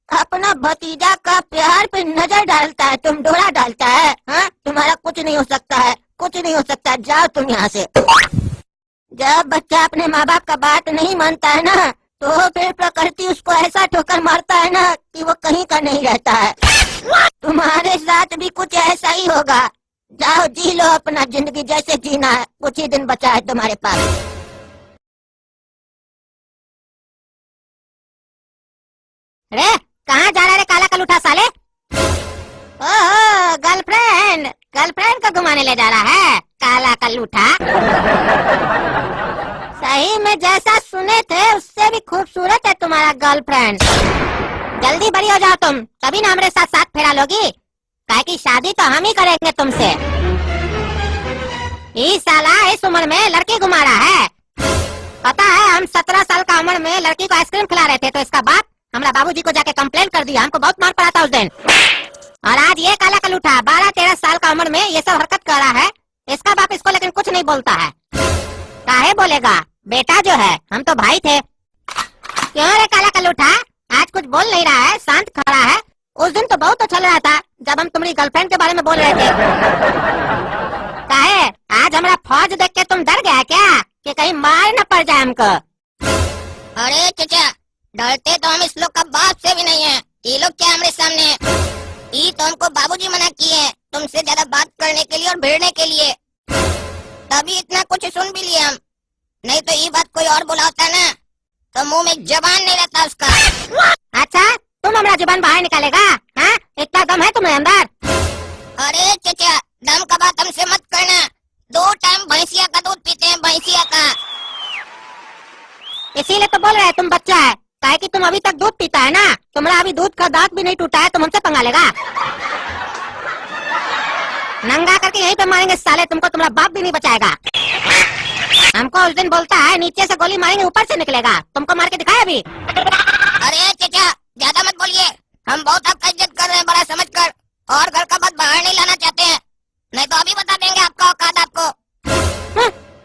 अपना भतीजा का प्यार पे नजर डालता है, तुम डोरा डालता है। हाँ? तुम्हारा कुछ नहीं हो सकता है, कुछ नहीं हो सकता, जाओ तुम यहाँ से। जब बच्चा अपने माँ बाप का बात नहीं मानता है ना तो फिर प्रकृति उसको ऐसा ठोकर मारता है ना कि वो कहीं का नहीं रहता है। तुम्हारे साथ भी कुछ ऐसा ही होगा, जाओ जी लो अपना जिंदगी जैसे जीना है, कुछ ही दिन बचा है तुम्हारे पास। रे कहाँ जा रहा रे काला कलूठा साले? ओहो गर्लफ्रेंड, गर्लफ्रेंड को घुमाने ले जा रहा है काला कलूठा। सही में जैसा सुने थे उससे भी खूबसूरत है तुम्हारा गर्लफ्रेंड। जल्दी बड़ी हो जाओ तुम, तभी ना हमारे साथ साथ फेरा लोगी। काहे की शादी तो हम ही करेंगे तुमसे। ये साला इस उम्र में लड़की घुमा रहा है। पता है हम 17 साल का उम्र में लड़की को आइसक्रीम खिला रहे थे तो इसका बाप हमारा बाबूजी को जाके कंप्लेंट कर दिया। हमको बहुत मार पड़ा था उस दिन। और आज ये काला कलूठा 12-13 साल का उम्र में ये सब हरकत कर रहा है। इसका बाप इसको लेकिन कुछ नहीं बोलता है। काहे बोलेगा, बेटा जो है, हम तो भाई थे। क्यों रे काला कलूठा, आज कुछ बोल नहीं रहा है, शांत खड़ा है? उस दिन तो बहुत अच्छा लग रहा था जब हम तुम्हारी गर्लफ्रेंड के बारे में बोल रहे थे। काहे आज हमारा फौज देख के तुम डर गया क्या कि कहीं मार न पड़ जाए हमको? अरे चचा, डरते तो हम इस लोग का बाप से भी नहीं है। ये लोग क्या हमारे सामने? ये तो हमको बाबूजी मना किए हैं तुमसे ज्यादा बात करने के लिए और भिड़ने के लिए, तभी इतना कुछ सुन भी लिए हम। नहीं तो ये बात कोई और बोला होता ना तो मुंह में जबान नहीं रहता उसका। अच्छा तुम हमारा जुबान बाहर निकालेगा? हाँ इतना दम है तुम्हें अंदर? अरे चचा, दम का बात हमसे मत करना। 2 टाइम भैंसिया का दूध पीते हैं, भैंसिया का। इसीलिए तो बोल रहे हैं तुम बच्चा है। काहे कि तुम अभी तक दूध पीता है ना, तुम्हारा अभी दूध का दांत भी नहीं टूटा है, तुम हमसे पंगा लेगा? नंगा करके यहीं पे मारेंगे साले तुमको, तुम्हारा बाप भी नहीं बचाएगा। हमको उस दिन बोलता है नीचे से गोली मारेंगे ऊपर से निकलेगा, तुमको मार के दिखाया अभी? अरे चचा, ज्यादा मत बोलिए। हम बहुत आपका इज्जत कर रहे हैं बड़ा समझ कर, और घर का बात बाहर नहीं लाना चाहते हैं। नहीं तो अभी बता देंगे आपका औकात आपको।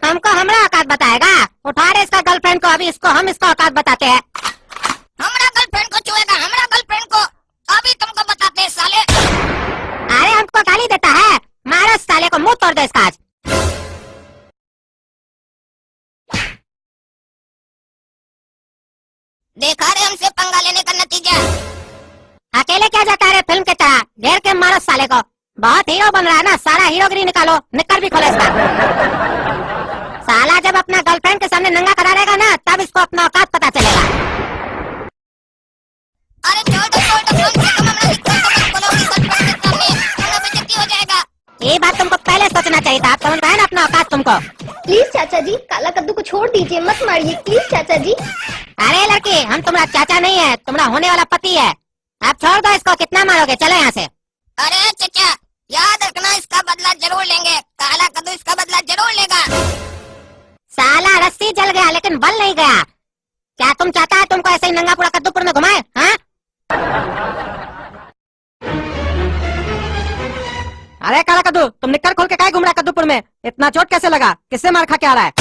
हमको हमारा औकात बताएगा? उठा रहे इसका गर्लफ्रेंड को, अभी इसको हम इसका औकात बताते हैं। हमारा गर्लफ्रेंड को छुएगा, हमारा गर्लफ्रेंड को अभी तुमको बताते हैं साले। अरे हमको गाली देता है, मारो साले को, मुंह तोड़ दो इसका आज। देखा रे हमसे पंगा लेने का नतीजा। अकेले क्या जाता है फिल्म की तरह, घेर के मारो साले को। बहुत हीरो बन रहा है ना, सारा हीरोगिरी निकालो, निकर भी खोलो इसका। साला जब अपना गर्लफ्रेंड के सामने नंगा करा रहेगा ना तब इसको अपना औकात पता चलेगा। अरे छोड़ दो कम से कम हमारा दिक्कत तो मत बोलो, गर्लफ्रेंड के सामने हमारा बेइज्जती हो जाएगा। ये बात तुमको पहले सोचना चाहिए था, आप समझ रहे हैं ना अपना औकात तुमको। प्लीज चाचा जी, काला कद्दू को छोड़ दीजिए, मत मारिए प्लीज चाचा जी। अरे लड़की, हम तुम्हारा चाचा नहीं है, तुम्हारा होने वाला पति है। आप छोड़ दो इसको, कितना मारोगे, चलो यहाँ से। अरे चचा, याद रखना इसका बदला जरूर लेंगे। काला कद्दू इसका बदला जरूर लेगा। साला रस्सी जल गया लेकिन बल नहीं गया। क्या तुम चाहता है तुमको ऐसे ही नंगा पूरा कद्दूपुर में घुमाए? हाँ? अरे काला कद्दू, तुम निक्कर खोल के काय घूम रहा है कद्दूपुर में? इतना चोट कैसे लगा? किससे मार खा के आ रहा है?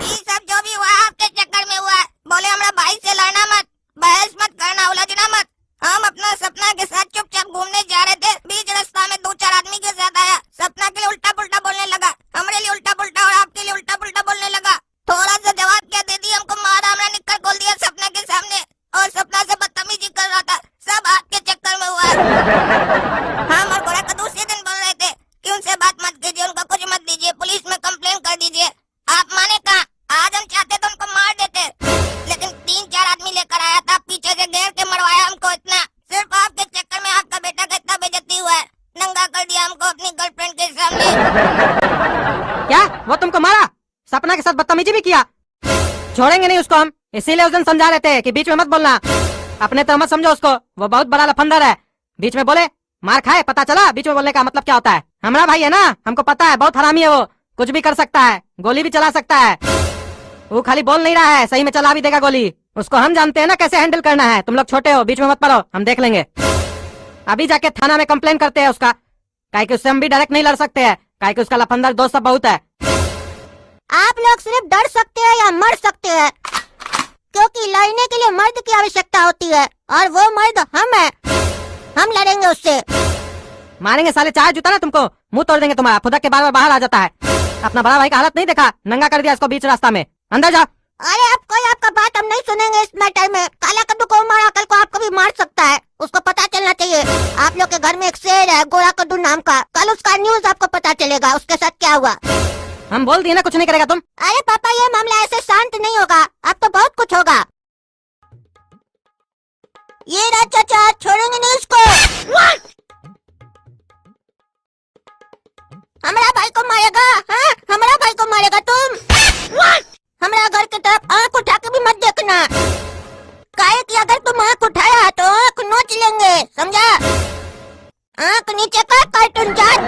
ये सब जो भी हुआ आपके चक्कर में हुआ है। बोले हमारा भाई से लड़ना मत, बहस मत करना, उलझना मत। हम अपना सपना के साथ चुपचाप घूमने जा रहे थे, बीच रास्ता में 2-4 आदमी के साथ आया। सपना के लिए उल्टा पुल्टा बोलने लगा, हमारे लिए उल्टा पुल्टा और आपके लिए उल्टा पुल्टा बोलने लगा। थोड़ा सा जवाब क्या दे दिया, हमको मारा, हमारा निक्कर खोल दिया सपना के सामने, और सपना से बदतमीजी कर रहा था। सब आपके चक्कर में हुआ है। हम और गोरा कद्दू उसी दिन बोल रहे थे कि उनसे बात मत कीजिए, उनको कुछ मत दीजिए, पुलिस में कंप्लेन कर दीजिए। आप माने कहा? आज हम चाहते तो उनको मार देते, लेकिन 3-4 आदमी लेकर आया था, पीछे से घेर के मरवाया हमको। इतना सिर्फ आपके चक्कर में आपका बेटा का इतना बेइज्जती हुआ है, नंगा कर दिया हमको अपनी गर्लफ्रेंड के सामने। क्या वो तुमको मारा? सपना के साथ बदतमीजी भी किया? छोड़ेंगे नहीं उसको हम, इसीलिए उस दिन समझा रहे थे कि बीच में मत बोलना। अपने तो मत समझो उसको, वो बहुत बड़ा लफंदर है। बीच में बोले मार खाए, पता चला बीच में बोलने का मतलब क्या होता है। हमारा भाई है ना, हमको पता है, बहुत हरामी है वो, कुछ भी कर सकता है, गोली भी चला सकता है। वो खाली बोल नहीं रहा है, सही में चला भी देगा गोली। उसको हम जानते हैं ना कैसे हैंडल करना है। तुम लोग छोटे हो, बीच में मत पड़ो, हम देख लेंगे। अभी जाके थाना में कंप्लेन करते हैं उसका, काहे कि उससे हम भी डायरेक्ट नहीं लड़ सकते हैं, काहे कि उसका लफंदर दोस्त सब बहुत है। आप लोग सिर्फ डर सकते हैं या मर सकते हैं, क्योंकि लड़ने के लिए मर्द की आवश्यकता होती है, और वो मर्द हम हैं। हम लड़ेंगे उससे। मारेंगे साले, चाहे जूता ना तुमको, मुंह तोड़ देंगे तुम्हारा। फुदक के बार बाहर आ जाता है। अपना बड़ा भाई का हालत नहीं देखा, नंगा कर दिया इसको बीच रास्ता में। अंदर जा। अरे अब कोई आपका बात हम नहीं सुनेंगे इस मैटर में। काला कद्दू को मारा, कल को आपको भी मार सकता है, उसको पता चलना चाहिए। आप लोग के घर में एक शेर है गोरा कद्दू नाम का, कल उसका न्यूज आपको पता चलेगा, उसके साथ क्या हुआ। हम बोल दिए ना कुछ नहीं करेगा तुम। अरे पापा, ये मामला ऐसे शांत नहीं होगा, अब तो बहुत कुछ होगा। ये रहा चाचा, छोड़ेंगे नहीं इसको। हमारा भाई को मारेगा? हाँ, हमारा भाई को मारेगा तुम? हमारा घर की तरफ आंख उठा के भी मत देखना, काहे कि अगर तुम आंख उठाया तो आंख नोच लेंगे, समझा? आंख नीचे का कार्टून जात।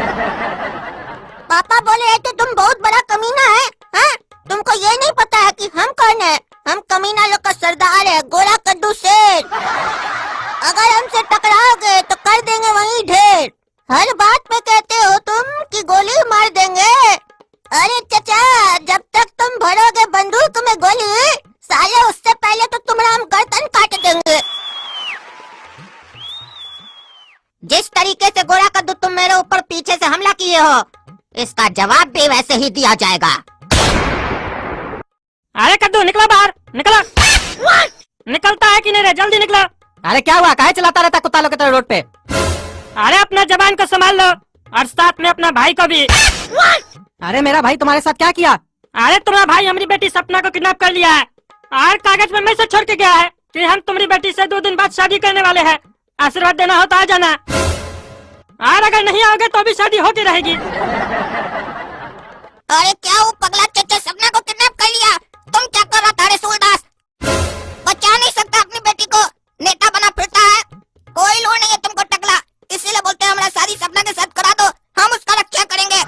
पापा बोले रहे थे तुम बहुत बड़ा कमीना है। हाँ, तुमको ये नहीं पता है कि हम कौन है? हम कमीना लोग का सरदार है, गोरा कद्दू सेठ। अगर हमसे टकराओगे तो कर देंगे वहीं ढेर। हर बात पे कहते हो तुम कि गोली मार देंगे। अरे चचा, जब तक तुम भरोगे बंदूक में गोली, साले उससे पहले तो तुम्हारा हम गर्दन काट देंगे। जिस तरीके से गोरा कद्दू तुम मेरे ऊपर पीछे से हमला किए हो, इसका जवाब भी वैसे ही दिया जाएगा। अरे कद्दू निकलो बाहर, निकलो। निकलता है कि नहीं रे, जल्दी निकलो। अरे क्या हुआ, काहे चलाता रहता कुत्ता लोग की तरह रोड पे? अरे अपना जबान को संभाल लो, और साथ में अपना भाई को भी। अरे मेरा भाई तुम्हारे साथ क्या किया? अरे तुम्हारा भाई हमारी बेटी सपना को किडनैप कर लिया है, और कागज में मैसेज छोड़ के गया है कि हम तुम्हारी बेटी से 2 दिन बाद शादी करने वाले हैं। आशीर्वाद देना हो तो आ जाना, और अगर नहीं आओगे तो भी शादी होती रहेगी। अरे क्या वो पगला चचा सपना को किडनैप कर लिया? तुम क्या कर रहा था रे सूरदास? बचा नहीं सकता अपनी बेटी को, नेता बना फिरता है। कोई लोड़ नहीं है तुमको टकला, इसीलिए बोलते हैं हमारा शादी सपना के साथ करा दो, हम उसका रक्षा करेंगे।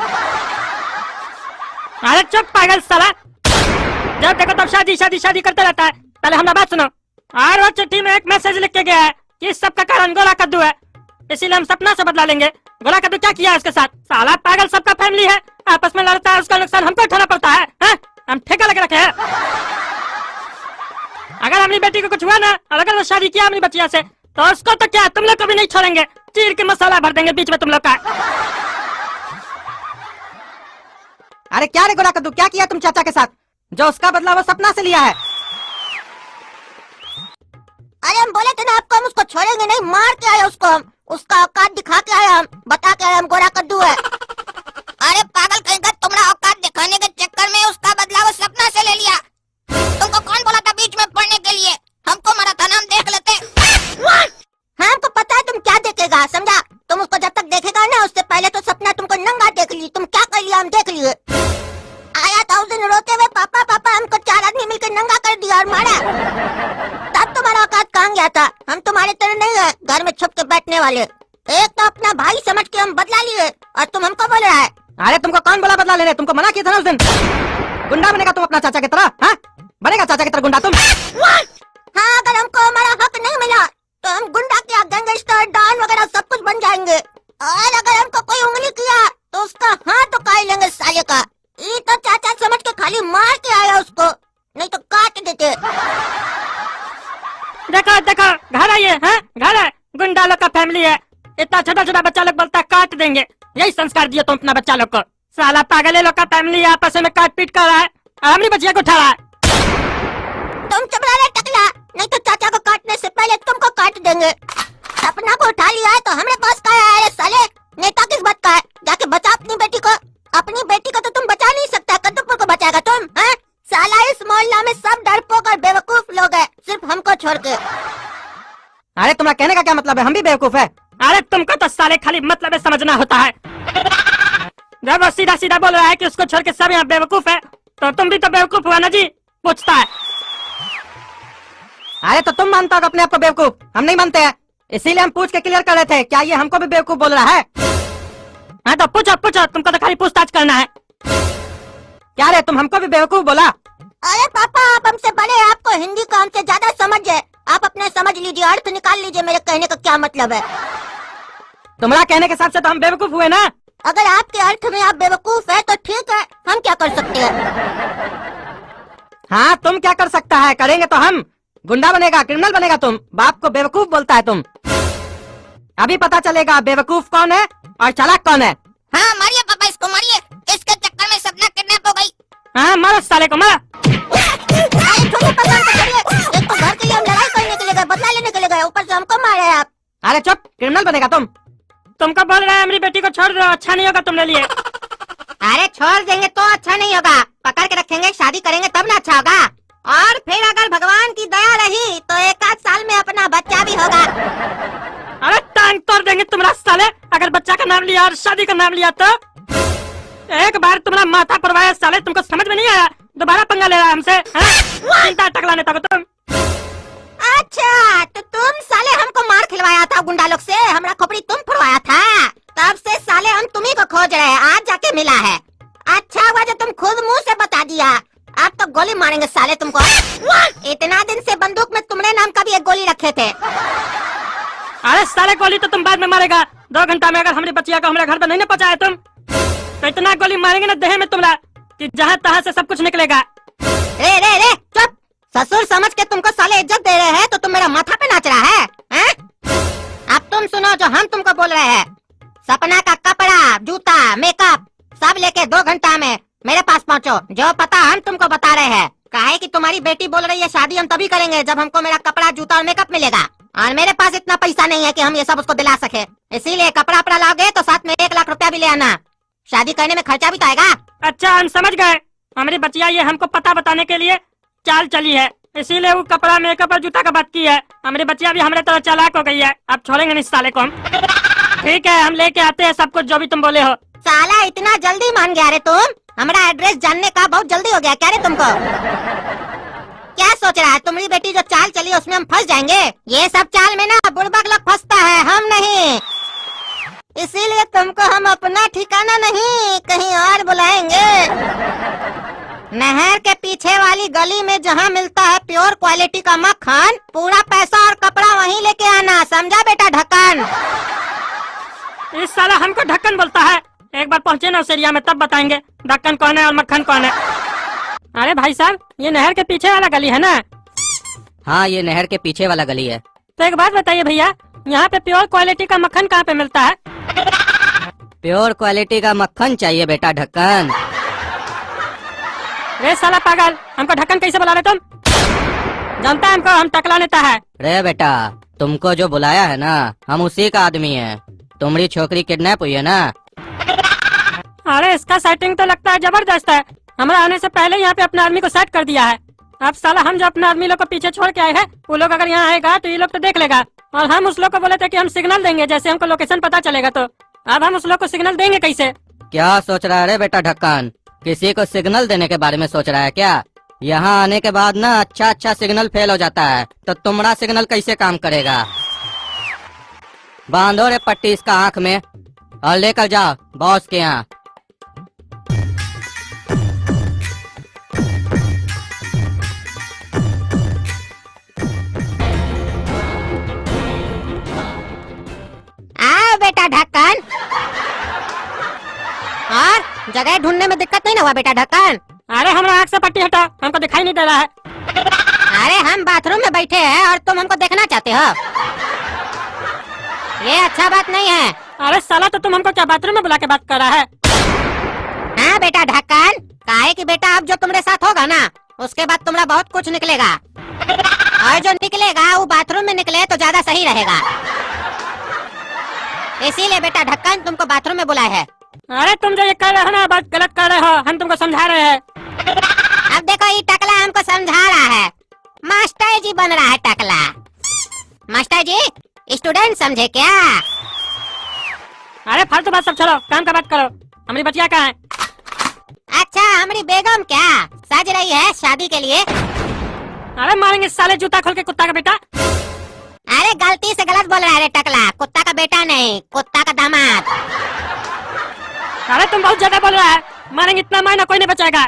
अरे चुप पागल साला, जब देखो तब शादी शादी शादी करते रहता है। पहले हमारा बात सुनो। और वो चिट्ठी में एक मैसेज लिख के गया है कि इस सब का कारण गोरा कद्दू है, इसीलिए हम सपना से बदला लेंगे। गोरा कद्दू क्या किया है उसके साथ? साला पागल, सबका फैमिली है, आपस में लड़ता है, उसका नुकसान हमको उठाना पड़ता है। हम ठेका लगे रखे हैं। अगर हमारी बेटी को कुछ हुआ ना, और अगर वो शादी किया हमारी बच्चिया से, तो उसको तो क्या तुम लोग को भी नहीं छोड़ेंगे, चीर के मसाला भर देंगे बीच में तुम लोग का। अरे क्या रे गोरा कद्दू, क्या किया तुम चाचा के साथ? जो उसका बदला वो सपना से लिया है। अरे हम बोले थे ना आपको, हम उसको छोड़ेंगे नहीं, मार के आए उसको हम, उसका औकात दिखा के आए हम, बता के आए हम गोरा कद्दू है। अरे पागल कहीं का, तुम्हारा औकात दिखाने के चक्कर में उसका बदला वो सपना से ले लिया। तुमको कौन बोला था बीच में पढ़ने के लिए? हमको मरा था ना, हम देख लेते। हाँ, हमको पता है तुम क्या देखेगा, समझा? तुम उसको जब तक देखेगा ना, उससे पहले तो सपना तुमको नंगा देख ली। तुम क्या कर लिया हम देख लिए। आया था उस दिन रोते हुए, पापा पापा, हमको 4 आदमी मिलकर नंगा कर दिया और मारा। तब तुम्हारा औकात कहाँ गया था? हम तुम्हारे तरह नहीं है घर में छुप के बैठने वाले। एक तो अपना भाई समझ के हम बदला लिए, और तुम हमको बोल रहा है। अरे तुमको कौन बोला बदला लेने? तुमको मना किया था ना उस दिन। गुंडा बनेगा तुम अपना चाचा की तरह? हाँ, बनेगा चाचा की तरह गुंडा तुम? हाँ, अगर हमको हमारा हक नहीं मिला तो हम गुंडा क्या, गैंगस्टर, डॉन वगैरह सब कुछ बन जाएंगे। और अगर हमको कोई उंगली किया तो उसका हाथ तो काट लेंगे साले का। ये तो चाचा समझ के खाली मार के आया उसको, नहीं तो काट देते। देखो देखो, घर है ये, हाँ घर है, गुंडा लोग का फैमिली है। इतना छोटा छोटा बच्चा लोग बोलता है काट देंगे। यही संस्कार दिए तुम अपना बच्चा लोग को। साला पागल लोग का फैमिली है, आपस में काट पीट कर रहा है, और हमारी बच्चिया को उठा रहा है। तुम चुप रह टकला, नहीं तो चाचा को काटने से पहले तुमको काट देंगे। सपना को उठा लिया है तो हमारे पास का है। अरे साले, नेता किस बात का है? जाके बचा अपनी बेटी को। अपनी बेटी को तो तुम बचा नहीं सकता, कद्दूपुर को बचाएगा तुम? हैं? साला इस मोहल्ला में सब डरपोक और बेवकूफ लोग हैं, सिर्फ हमको छोड़ के। अरे तुम्हारा कहने का क्या मतलब है? हम भी बेवकूफ है? अरे तुमको तो साले खाली मतलब समझना होता है। जब वो सीधा सीधा बोल रहा है कि उसको छोड़ के सब यहाँ बेवकूफ है, तो तुम भी तो बेवकूफ हुआ ना जी, पूछता है। अरे तो तुम मानता हो अपने आप को बेवकूफ, हम नहीं मानते हैं, इसीलिए हम पूछ के क्लियर कर रहे थे, क्या ये हमको भी बेवकूफ बोल रहा है? हाँ तो पूछो पूछो, तुमको तो खाली पूछताछ करना है। क्या रे, तुम हमको भी बेवकूफ बोला? अरे पापा, आप हमसे बड़े, आपको हिंदी का हमसे ज्यादा समझ है। आप अपने समझ लीजिए, अर्थ निकाल लीजिए मेरे कहने का क्या मतलब है। तुम्हारा कहने के हिसाब से तो हम बेवकूफ हुए ना। अगर आपके अर्थ में आप बेवकूफ है तो ठीक है, हम क्या कर सकते हैं? हाँ, तुम क्या कर सकता है, करेंगे तो हम। गुंडा बनेगा, क्रिमिनल बनेगा तुम, बाप को बेवकूफ बोलता है तुम। अभी पता चलेगा बेवकूफ कौन है और चालाक कौन है। हाँ मारिए पापा, इसको मारिए, इसके चक्कर में सपना किडनैप हो गई। हाँ मारो साले को, मारो। अरे छोड़िए पापा, हमको छोड़िए। एक तो घर के लिए हम लड़ाई करने के लिए गए, बदला लेने के लिए गए, ऊपर से हमको मारे आप। अरे चुप, क्रिमिनल बनेगा तुम। तुमको बोल रहा है मेरी बेटी को छोड़ दो, अच्छा नहीं होगा तुमने लिए। अरे छोड़ देंगे तो अच्छा नहीं होगा, पकड़ के रखेंगे, शादी करेंगे तब ना अच्छा होगा। और फिर अगर भगवान की दया रही तो 1 आध साल में अपना बच्चा भी होगा। अरे टांग तोड़ देंगे तुम्हारा साले, अगर बच्चा का नाम लिया और शादी का नाम लिया तो। एक बार तुम्हारा माथा परवाया साले, तुमको समझ में नहीं आया, दोबारा पंगा ले रहा है हमसे, हाँ? चिंता टकला नेता को तुम। अच्छा, तो तुम साले हमको मार खिलवाया था गुंडा लोग से, हमरा खोपड़ी तुम फुड़वाया था, तब से साले हम तुम्ही को खोज रहे हैं, आज जाके मिला है। अच्छा हुआ जो तुम खुद मुंह से बता दिया, अब तो गोली मारेंगे साले तुमको। इतना दिन से बंदूक में तुम्हारे नाम का भी एक गोली रखे थे। अरे साले गोली तो तुम बाद में मारेगा, 2 घंटा में अगर हमारी बच्चिया को हमारे घर पर नहीं न पहुंचाए तुम, तो इतना गोली मारेंगे ना देह में तुम्हारा कि जहाँ तहाँ से सब कुछ निकलेगा। रे रे रे चुप, ससुर समझ के तुमको साले इज्जत दे रहे हैं तो तुम मेरा माथा पे नाच रहा है, हैं? अब तुम सुनो जो हम तुमको बोल रहे हैं। सपना का कपड़ा, जूता, मेकअप सब लेके 2 घंटा में मेरे पास पहुँचो। जो पता हम तुमको बता रहे हैं, काहे कि तुम्हारी बेटी बोल रही है शादी हम तभी करेंगे जब हमको मेरा कपड़ा, जूता और मेकअप मिलेगा, और मेरे पास इतना पैसा नहीं है कि हम ये सब उसको दिला सके। इसीलिए कपड़ा वपड़ा लाओगे तो साथ में 1 लाख रुपया भी ले आना, शादी करने में खर्चा भी तो आएगा। अच्छा हम समझ गए, हमारी बच्चिया ये हमको पता बताने के लिए चाल चली है, इसीलिए वो कपड़ा, मेकअप और जूता का बात की है। हमारी बच्चिया भी हमारे तरह चालाक हो गई है, अब छोड़ेंगे नहीं साले को हम। ठीक है, हम लेके आते हैं सब कुछ जो भी तुम बोले हो। साला इतना जल्दी मान गया रे तुम, हमारा एड्रेस जानने का बहुत जल्दी हो गया क्या रे तुमको? क्या सोच रहा है तुम्हारी बेटी जो चाल चली उसमें हम फंस जाएंगे? ये सब चाल में ना बुड़बक लोग फंसता है, हम नहीं। इसीलिए तुमको हम अपना ठिकाना नहीं कहीं और बुलाएंगे। नहर के पीछे वाली गली में जहाँ मिलता है प्योर क्वालिटी का मक्खन, पूरा पैसा और कपड़ा वहीं लेके आना, समझा बेटा ढक्कन? इस साला हमको ढक्कन बोलता है, एक बार पहुँचे ना उस एरिया में तब बताएंगे ढक्कन कौन है और मक्खन कौन है। अरे भाई साहब, ये नहर के पीछे वाला गली है ना? हाँ, ये नहर के पीछे वाला गली है। तो एक बात बताइए भैया, यहाँ पे प्योर क्वालिटी का मक्खन कहाँ पे मिलता है? प्योर क्वालिटी का मक्खन चाहिए बेटा ढक्कन। रे साला पागल, हमको ढक्कन कैसे बुला रहे तुम? जानता है हमको, हम टकला नेता है। रे बेटा, तुमको जो बुलाया है ना, हम उसी का आदमी है। तुम्हारी छोकरी किडनैप हुई है ना? अरे इसका सेटिंग तो लगता है जबरदस्त है, हमारा आने से पहले यहाँ पे अपने आदमी को सेट कर दिया है। अब साला हम जो अपने आदमी लोग को पीछे छोड़ के आए हैं, वो लोग अगर यहाँ आएगा तो ये लोग तो देख लेगा, और हम उस लोग को बोले थे कि हम सिग्नल देंगे जैसे हमको लोकेशन पता चलेगा, तो अब हम उस लोग को सिग्नल देंगे कैसे? क्या सोच रहा है रे बेटा ढक्कन, किसी को सिग्नल देने के बारे में सोच रहा है क्या? यहाँ आने के बाद ना अच्छा सिग्नल फेल हो जाता है, तो तुम्हारा सिग्नल कैसे काम करेगा? बांधो रे पट्टी इसका आँख में और लेकर जाओ बॉस के यहाँ। बेटा ढक्कन, और जगह ढूंढने में दिक्कत नहीं ना हुआ बेटा ढक्कन? अरे हमारा आँख से पट्टी हटा, हमको दिखाई नहीं दे रहा है। अरे हम बाथरूम में बैठे हैं और तुम हमको देखना चाहते हो, ये अच्छा बात नहीं है। अरे साला, तो तुम हमको क्या बाथरूम में बुला के बात कर रहा है? हाँ बेटा ढक्कन, काहे कि बेटा अब जो तुम्हारे साथ होगा ना, उसके बाद तुम्हारा बहुत कुछ निकलेगा, और जो निकलेगा वो बाथरूम में निकले तो ज्यादा सही रहेगा। इसीलिए बेटा ढक्कन तुमको बाथरूम में बुलाया है। अरे तुम जो ये कर रहे हो ना, बात गलत कर रहे हो, हम तुमको समझा रहे हैं। अब देखो ये टकला हमको समझा रहा है, मास्टर जी बन रहा है टकला। मास्टर जी स्टूडेंट समझे क्या? अरे फालतू बात सब छोड़ो, काम का बात करो। हमारी बच्चिया कहाँ है? अच्छा, हमारी बेगम क्या सज रही है शादी के लिए? अरे मारेंगे साले, जूता खोल के कुत्ता का बेटा। अरे गलती से गलत बोल रहा है टकला, कुत्ता का बेटा नहीं, कुत्ता का दामाद। अरे तुम बहुत ज्यादा बोल रहा है, मारेंगे, इतना मारना कोई नहीं बचाएगा।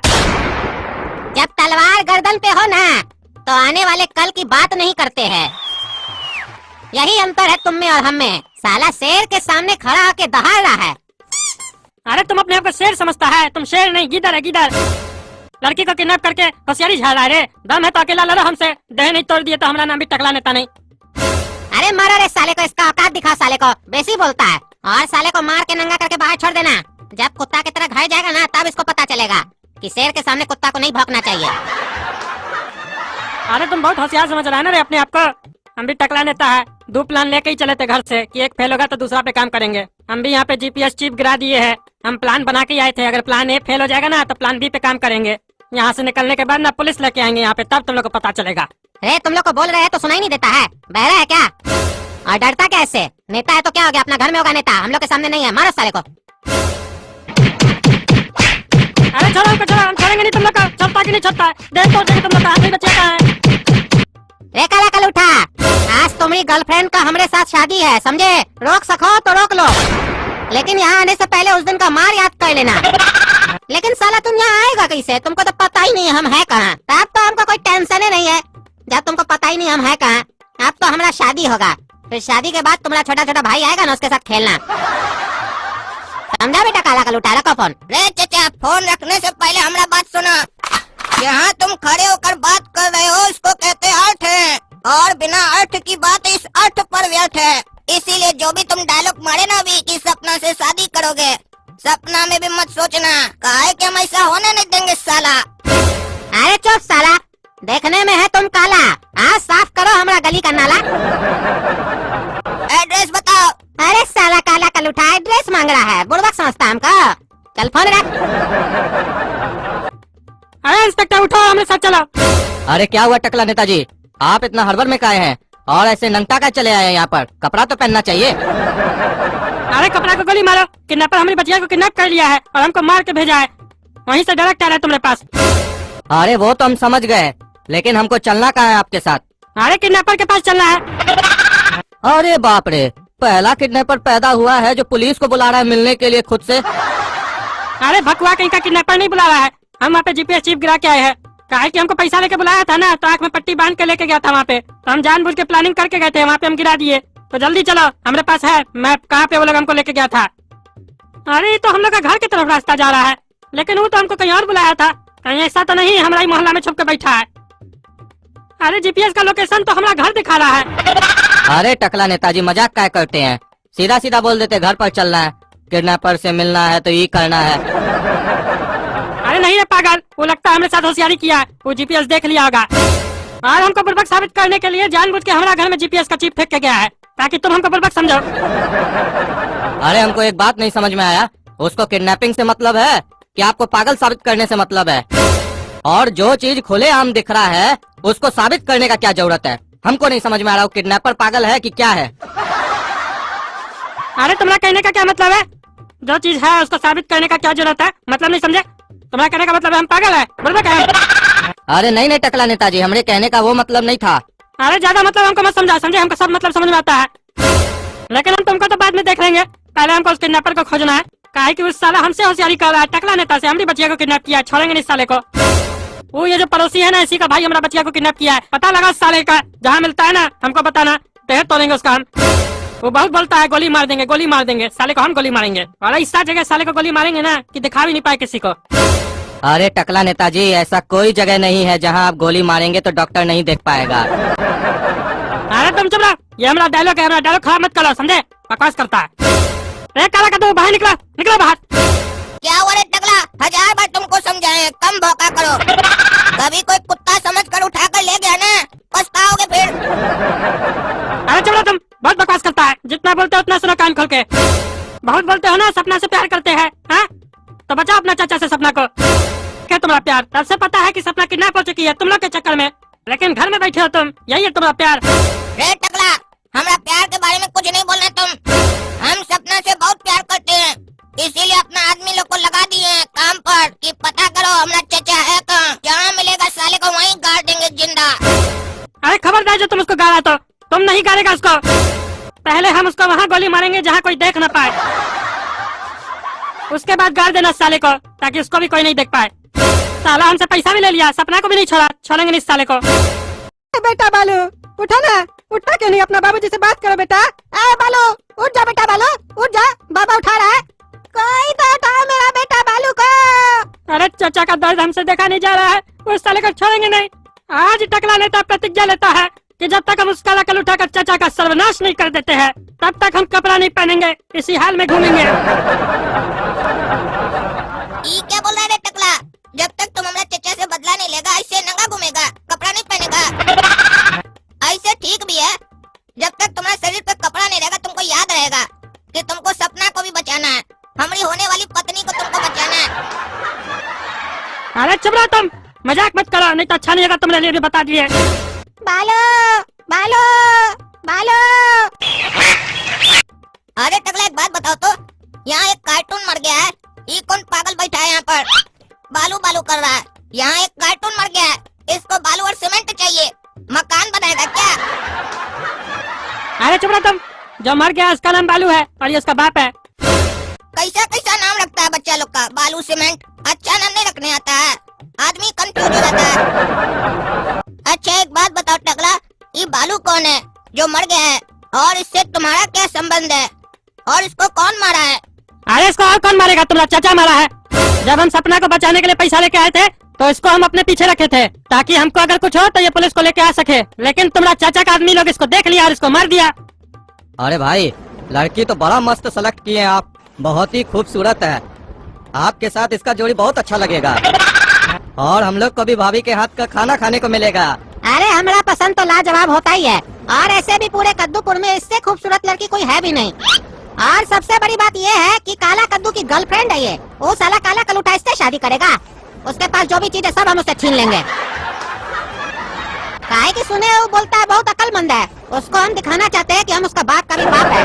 जब तलवार गर्दन पे हो ना, तो आने वाले कल की बात नहीं करते हैं। यही अंतर है तुम में और हम में। साला शेर के सामने खड़ा होके दहाड़ रहा है। अरे तुम अपने आप को शेर समझता है, तुम शेर नहीं, गिदड़ है गिदड़। लड़की को किडनैप करके होशियारी झाड़ रहा है रे, दम है तो अकेला लड़ो हमसे, देह नहीं तोड़ दिए तो हमारा नाम भी टकला नेता नहीं। अरे मारो रे साले को, इसका औकात दिखा साले को, बेसी बोलता है। और साले को मार के नंगा करके बाहर छोड़ देना, जब कुत्ता की तरह घर जाएगा ना तब इसको पता चलेगा कि शेर के सामने कुत्ता को नहीं भौंकना चाहिए। अरे तुम बहुत होशियार समझ रहा है ना रे अपने आप को, हम भी टकला नेता है। 2 प्लान लेके ही चले थे घर से कि एक फेल होगा तो दूसरा पे काम करेंगे। हम भी यहाँ पे GPS चिप गिरा दिए हैं, हम प्लान बना के आए थे, अगर प्लान A फेल हो जाएगा ना तो प्लान B पे काम करेंगे। यहाँ से निकलने के बाद ना पुलिस लेके आएंगे यहाँ पे, तब तुम लोग को पता चलेगा। अरे तुम लोग को बोल रहे हैं तो सुनाई नहीं देता है, बहरा है क्या? और डरता कैसे? नेता है तो क्या हो गया, अपना घर में होगा नेता, हम लोग के सामने नहीं है, मारो साले को। अरे छोड़ो हमको, छोड़ो, हम छोड़ेंगे नहीं तुम लोग को, छोड़ता कि नहीं छोड़ता है, देख तो तुम लोग का हाथ में बचेगा है। रे काला कलूठा, आज तुम्हारी गर्लफ्रेंड का हमारे साथ शादी है, समझे? रोक सको तो रोक लो, लेकिन यहाँ आने से पहले उस दिन का मार याद कर लेना। लेकिन साला तुम यहाँ आएगा कैसे? तुमको तो पता ही नहीं हम है कहाँ। तब तो हमको कोई टेंशन ही नहीं है, जब तुमको पता ही नहीं हम है कहाँ। अब तो हमारा शादी होगा, फिर शादी के बाद तुम्हारा छोटा छोटा भाई आएगा ना, उसके साथ खेलना, समझा बेटा? काला कलूठा रखो फोन। रे चचा, फोन रखने से पहले हमारा बात सुनो। यहाँ तुम खड़े होकर बात कर रहे हो, इसको कहते अर्थ है, और बिना अर्थ की बात इस अर्थ पर व्यर्थ है। इसीलिए जो भी तुम डायलॉग मारे ना अभी कि सपना से शादी करोगे, सपना में भी मत सोचना, काहे कि हम ऐसा होने नहीं देंगे साला। अरे चुप साला, देखने में है तुम काला, आज साफ करो हमारा गली का नाला। एड्रेस बताओ। अरे साला काला कलूठा एड्रेस मांग रहा है, बुड़बक समझता हमको। चल फोन रख। अरे इंस्पेक्टर उठो, हमारे साथ चलो। अरे क्या हुआ टकला नेताजी, आप इतना हड़बड़ में काहे हैं और ऐसे नंगटा का चले आए हैं यहाँ पर? कपड़ा तो पहनना चाहिए। अरे कपड़ा को गोली मारो, किडनैपर हमारी बचिया को किडनैप कर लिया है और हमको मार के भेजा है, वहीं से डायरेक्ट आ रहा है तुम्हारे पास। अरे वो तो हम समझ गए, लेकिन हमको चलना कहाँ है आपके साथ? अरे किडनैपर के पास चलना है। अरे बाप रे, पहला किडनैपर पैदा हुआ है जो पुलिस को बुला रहा है मिलने के लिए खुद से। अरे भकुआ कहीं का किडनैपर नहीं बुला रहा है, हम वहाँ पे जीपीएस चिप गिरा के आए हैं। काहे कि हमको पैसा लेके बुलाया था ना, तो आँख में पट्टी बांध के लेके गया था वहाँ पे, तो हम जानबूझ के प्लानिंग करके गए थे, वहाँ पे हम गिरा दिए। तो जल्दी चलो, हमारे पास है मैप, कहाँ पे वो लोग हमको लेके गया था। अरे ये तो हम लोग का घर की तरफ रास्ता जा रहा है, लेकिन वो तो हमको कहीं और बुलाया था, कहीं ऐसा तो नहीं हमारा ही मोहल्ला में छुप के बैठा है। अरे जीपीएस का लोकेशन तो हमारा घर दिखा रहा है। अरे टकला नेताजी मजाक क्या करते हैं, सीधा सीधा बोल देते घर पर चलना है, किडनैपर से मिलना है तो ये करना है। अरे नहीं है पागल, वो लगता है हमने साथ होशियारी किया है, वो जीपीएस देख लिया होगा और हमको बुड़बक साबित करने के लिए जानबूझ के हमारा घर में जीपीएस का चिप फेंक के गया है, ताकि तुम हमको बुड़बक समझो। अरे हमको एक बात नहीं समझ में आया, उसको किडनैपिंग से मतलब है कि आपको पागल साबित करने से मतलब है? और जो चीज खुलेआम दिख रहा है उसको साबित करने का क्या जरूरत है? हमको नहीं समझ में आ रहा, वो किडनैपर पागल है कि क्या है? अरे तुम्हारा कहने का क्या मतलब है? जो चीज है उसको साबित करने का क्या जरूरत है? मतलब नहीं समझे? तुम्हारा कहने का मतलब है हम पागल है, बुड़बक है? अरे नहीं नहीं टकला नेताजी, हमरे कहने का वो मतलब नहीं था। अरे ज्यादा मतलब हमको मत समझा, समझे? हमको सब मतलब समझ में आता है, लेकिन हम तुमको तो बाद में देख लेंगे, पहले हमको उस किडनैपर को खोजना है। काहे कि उस साला हमसे होशियारी कर रहा है, टकला नेता से हमारी बच्चिया को किडनैप किया है, छोड़ेंगे नहीं इस साले को। वो ये जो पड़ोसी है ना, इसी का भाई हमारा बच्चिया को किडनैप किया है, पता लगा उस साले का, जहाँ मिलता है ना हमको बताना, ढेर तोड़ेंगे उसका हम। वो बहुत बोलता है गोली मार देंगे, गोली मार देंगे, साले को हम गोली मारेंगे, और ऐसा जगह साले को गोली मारेंगे ना कि दिखा भी नहीं पाए किसी को। अरे टकला नेताजी, ऐसा कोई जगह नहीं है जहाँ आप गोली मारेंगे तो डॉक्टर नहीं देख पाएगा। अरे तुम चुप रहो, ये हमारा डायलॉग है, हमारा डायलॉग खराब मत करो, समझे? बकवास करता है। अरे काला का तो बाहर निकला, निकलो बाहर। क्या हुआ रे टकला, 1000 बार तुमको समझाए, कम भौंका करो। कभी कोई कुत्ता समझ कर उठा कर ले गया ना, पछताओगे फिर। अरे चुप रहो तुम, बहुत बकवास करता है, जितना बोलते हो उतना सुनो कान खोल के। बहुत बोलते हो ना सपना से प्यार करते हैं, हाँ? तो बचाओ अपना चाचा से सपना को। क्या तुम्हारा प्यार? तब से पता है कि सपना किडनैप हो चुकी है तुम लोग के चक्कर में, लेकिन घर में बैठे हो तुम, यही है तुम्हारा प्यार। रे टकला, हमारा प्यार के बारे में कुछ नहीं बोलना तुम। हम सपना से बहुत प्यार करते हैं, इसीलिए अपना आदमी लोग को लगा दिए हैं काम पर कि पता करो हमारा चचा है कहाँ, जहाँ मिलेगा साले को वहीं गाड़ देंगे जिंदा। अरे खबरदार जो तुम उसको गाड़ा तो तुम नहीं गाड़ेगा उसको, पहले हम उसको वहाँ गोली मारेंगे जहाँ कोई देख न पाए, उसके बाद गाड़ देना साले को, ताकि उसको भी कोई नहीं देख पाए। साला हमसे पैसा भी ले लिया, सपना को भी नहीं छोड़ा, छोड़ेंगे नहीं साले को। बेटा बालू उठा ना, उठा क्यों नहीं? अपना बाबूजी से बात करो बेटा। ए बालू उठ जा बेटा, बालू उठ जा, बाबा उठा रहा है। कोई तो उठाओ मेरा बेटा बालू को। अरे चचा का दर्द हमसे देखा नहीं जा रहा है, उस साले को छोड़ेंगे नहीं। आज टकला नेता प्रतिज्ञा लेता है कि जब तक हम उसका नकल उठाकर चचा का सर्वनाश नहीं कर देते हैं, तब तक हम कपड़ा नहीं पहनेंगे, इसी हाल में घूमेंगे। ये क्या बोल रहा है रे टकला? जब तक तुम हमारे चचा से बदला नहीं लेगा, ऐसे नंगा घूमेगा, कपड़ा नहीं पहनेगा। ऐसे ठीक भी है, जब तक तुम्हारे शरीर पे कपड़ा नहीं रहेगा, तुमको याद रहेगा कि तुमको सपना को भी बचाना है, हमारी होने वाली पत्नी को तुमको बचाना है। अरे चुप रहो तुम, मजाक मत करो, नहीं तो अच्छा नहीं होगा, तुमने लिए बता दिए। बालो बालो बालो। अरे टकला एक बात बताओ तो, यहाँ एक कार्टून मर गया है, ये कौन पागल बैठा है यहाँ पर बालू बालू कर रहा है। यहाँ एक कार्टून मर गया है, इसको बालू और सीमेंट चाहिए, मकान बनाएगा क्या? अरे चुप रहो तुम, जो मर गया उसका नाम बालू है और ये उसका बाप है। कैसा कैसा नाम रखता है बच्चा लोग का, बालू सीमेंट, अच्छा नाम नहीं रखने आता है, आदमी कंफ्यूज हो जाता है। अच्छा एक बात बताओ टकला, ये बालू कौन है जो मर गया है, और इससे तुम्हारा क्या संबंध है, और इसको कौन मारा है? अरे इसको और कौन मारेगा, तुम्हारा चाचा मारा है। जब हम सपना को बचाने के लिए पैसा लेके आए थे तो इसको हम अपने पीछे रखे थे ताकि हमको अगर कुछ हो तो ये पुलिस को लेके आ सके, लेकिन तुम्हारा चाचा का आदमी लोग इसको देख लिया और इसको मार दिया। अरे भाई, लड़की तो बड़ा मस्त सेलेक्ट किए हैं आप, बहुत ही खूबसूरत है, आपके साथ इसका जोड़ी बहुत अच्छा लगेगा, और हम लोग को भी भाभी के हाथ का खाना खाने को मिलेगा। अरे हमारा पसंद तो लाजवाब होता ही है, और ऐसे भी पूरे कद्दूपुर में इससे खूबसूरत लड़की कोई है भी नहीं। और सबसे बड़ी बात ये है कि काला कद्दू की गर्लफ्रेंड है ये, वो साला काला कलूटा इससे शादी करेगा, उसके पास जो भी चीज है सब हम उससे छीन लेंगे। काहे कि सुने वो बोलता है बहुत अक्लमंद है, उसको हम दिखाना चाहते हैं कि हम उसका बाप का भी बाप है।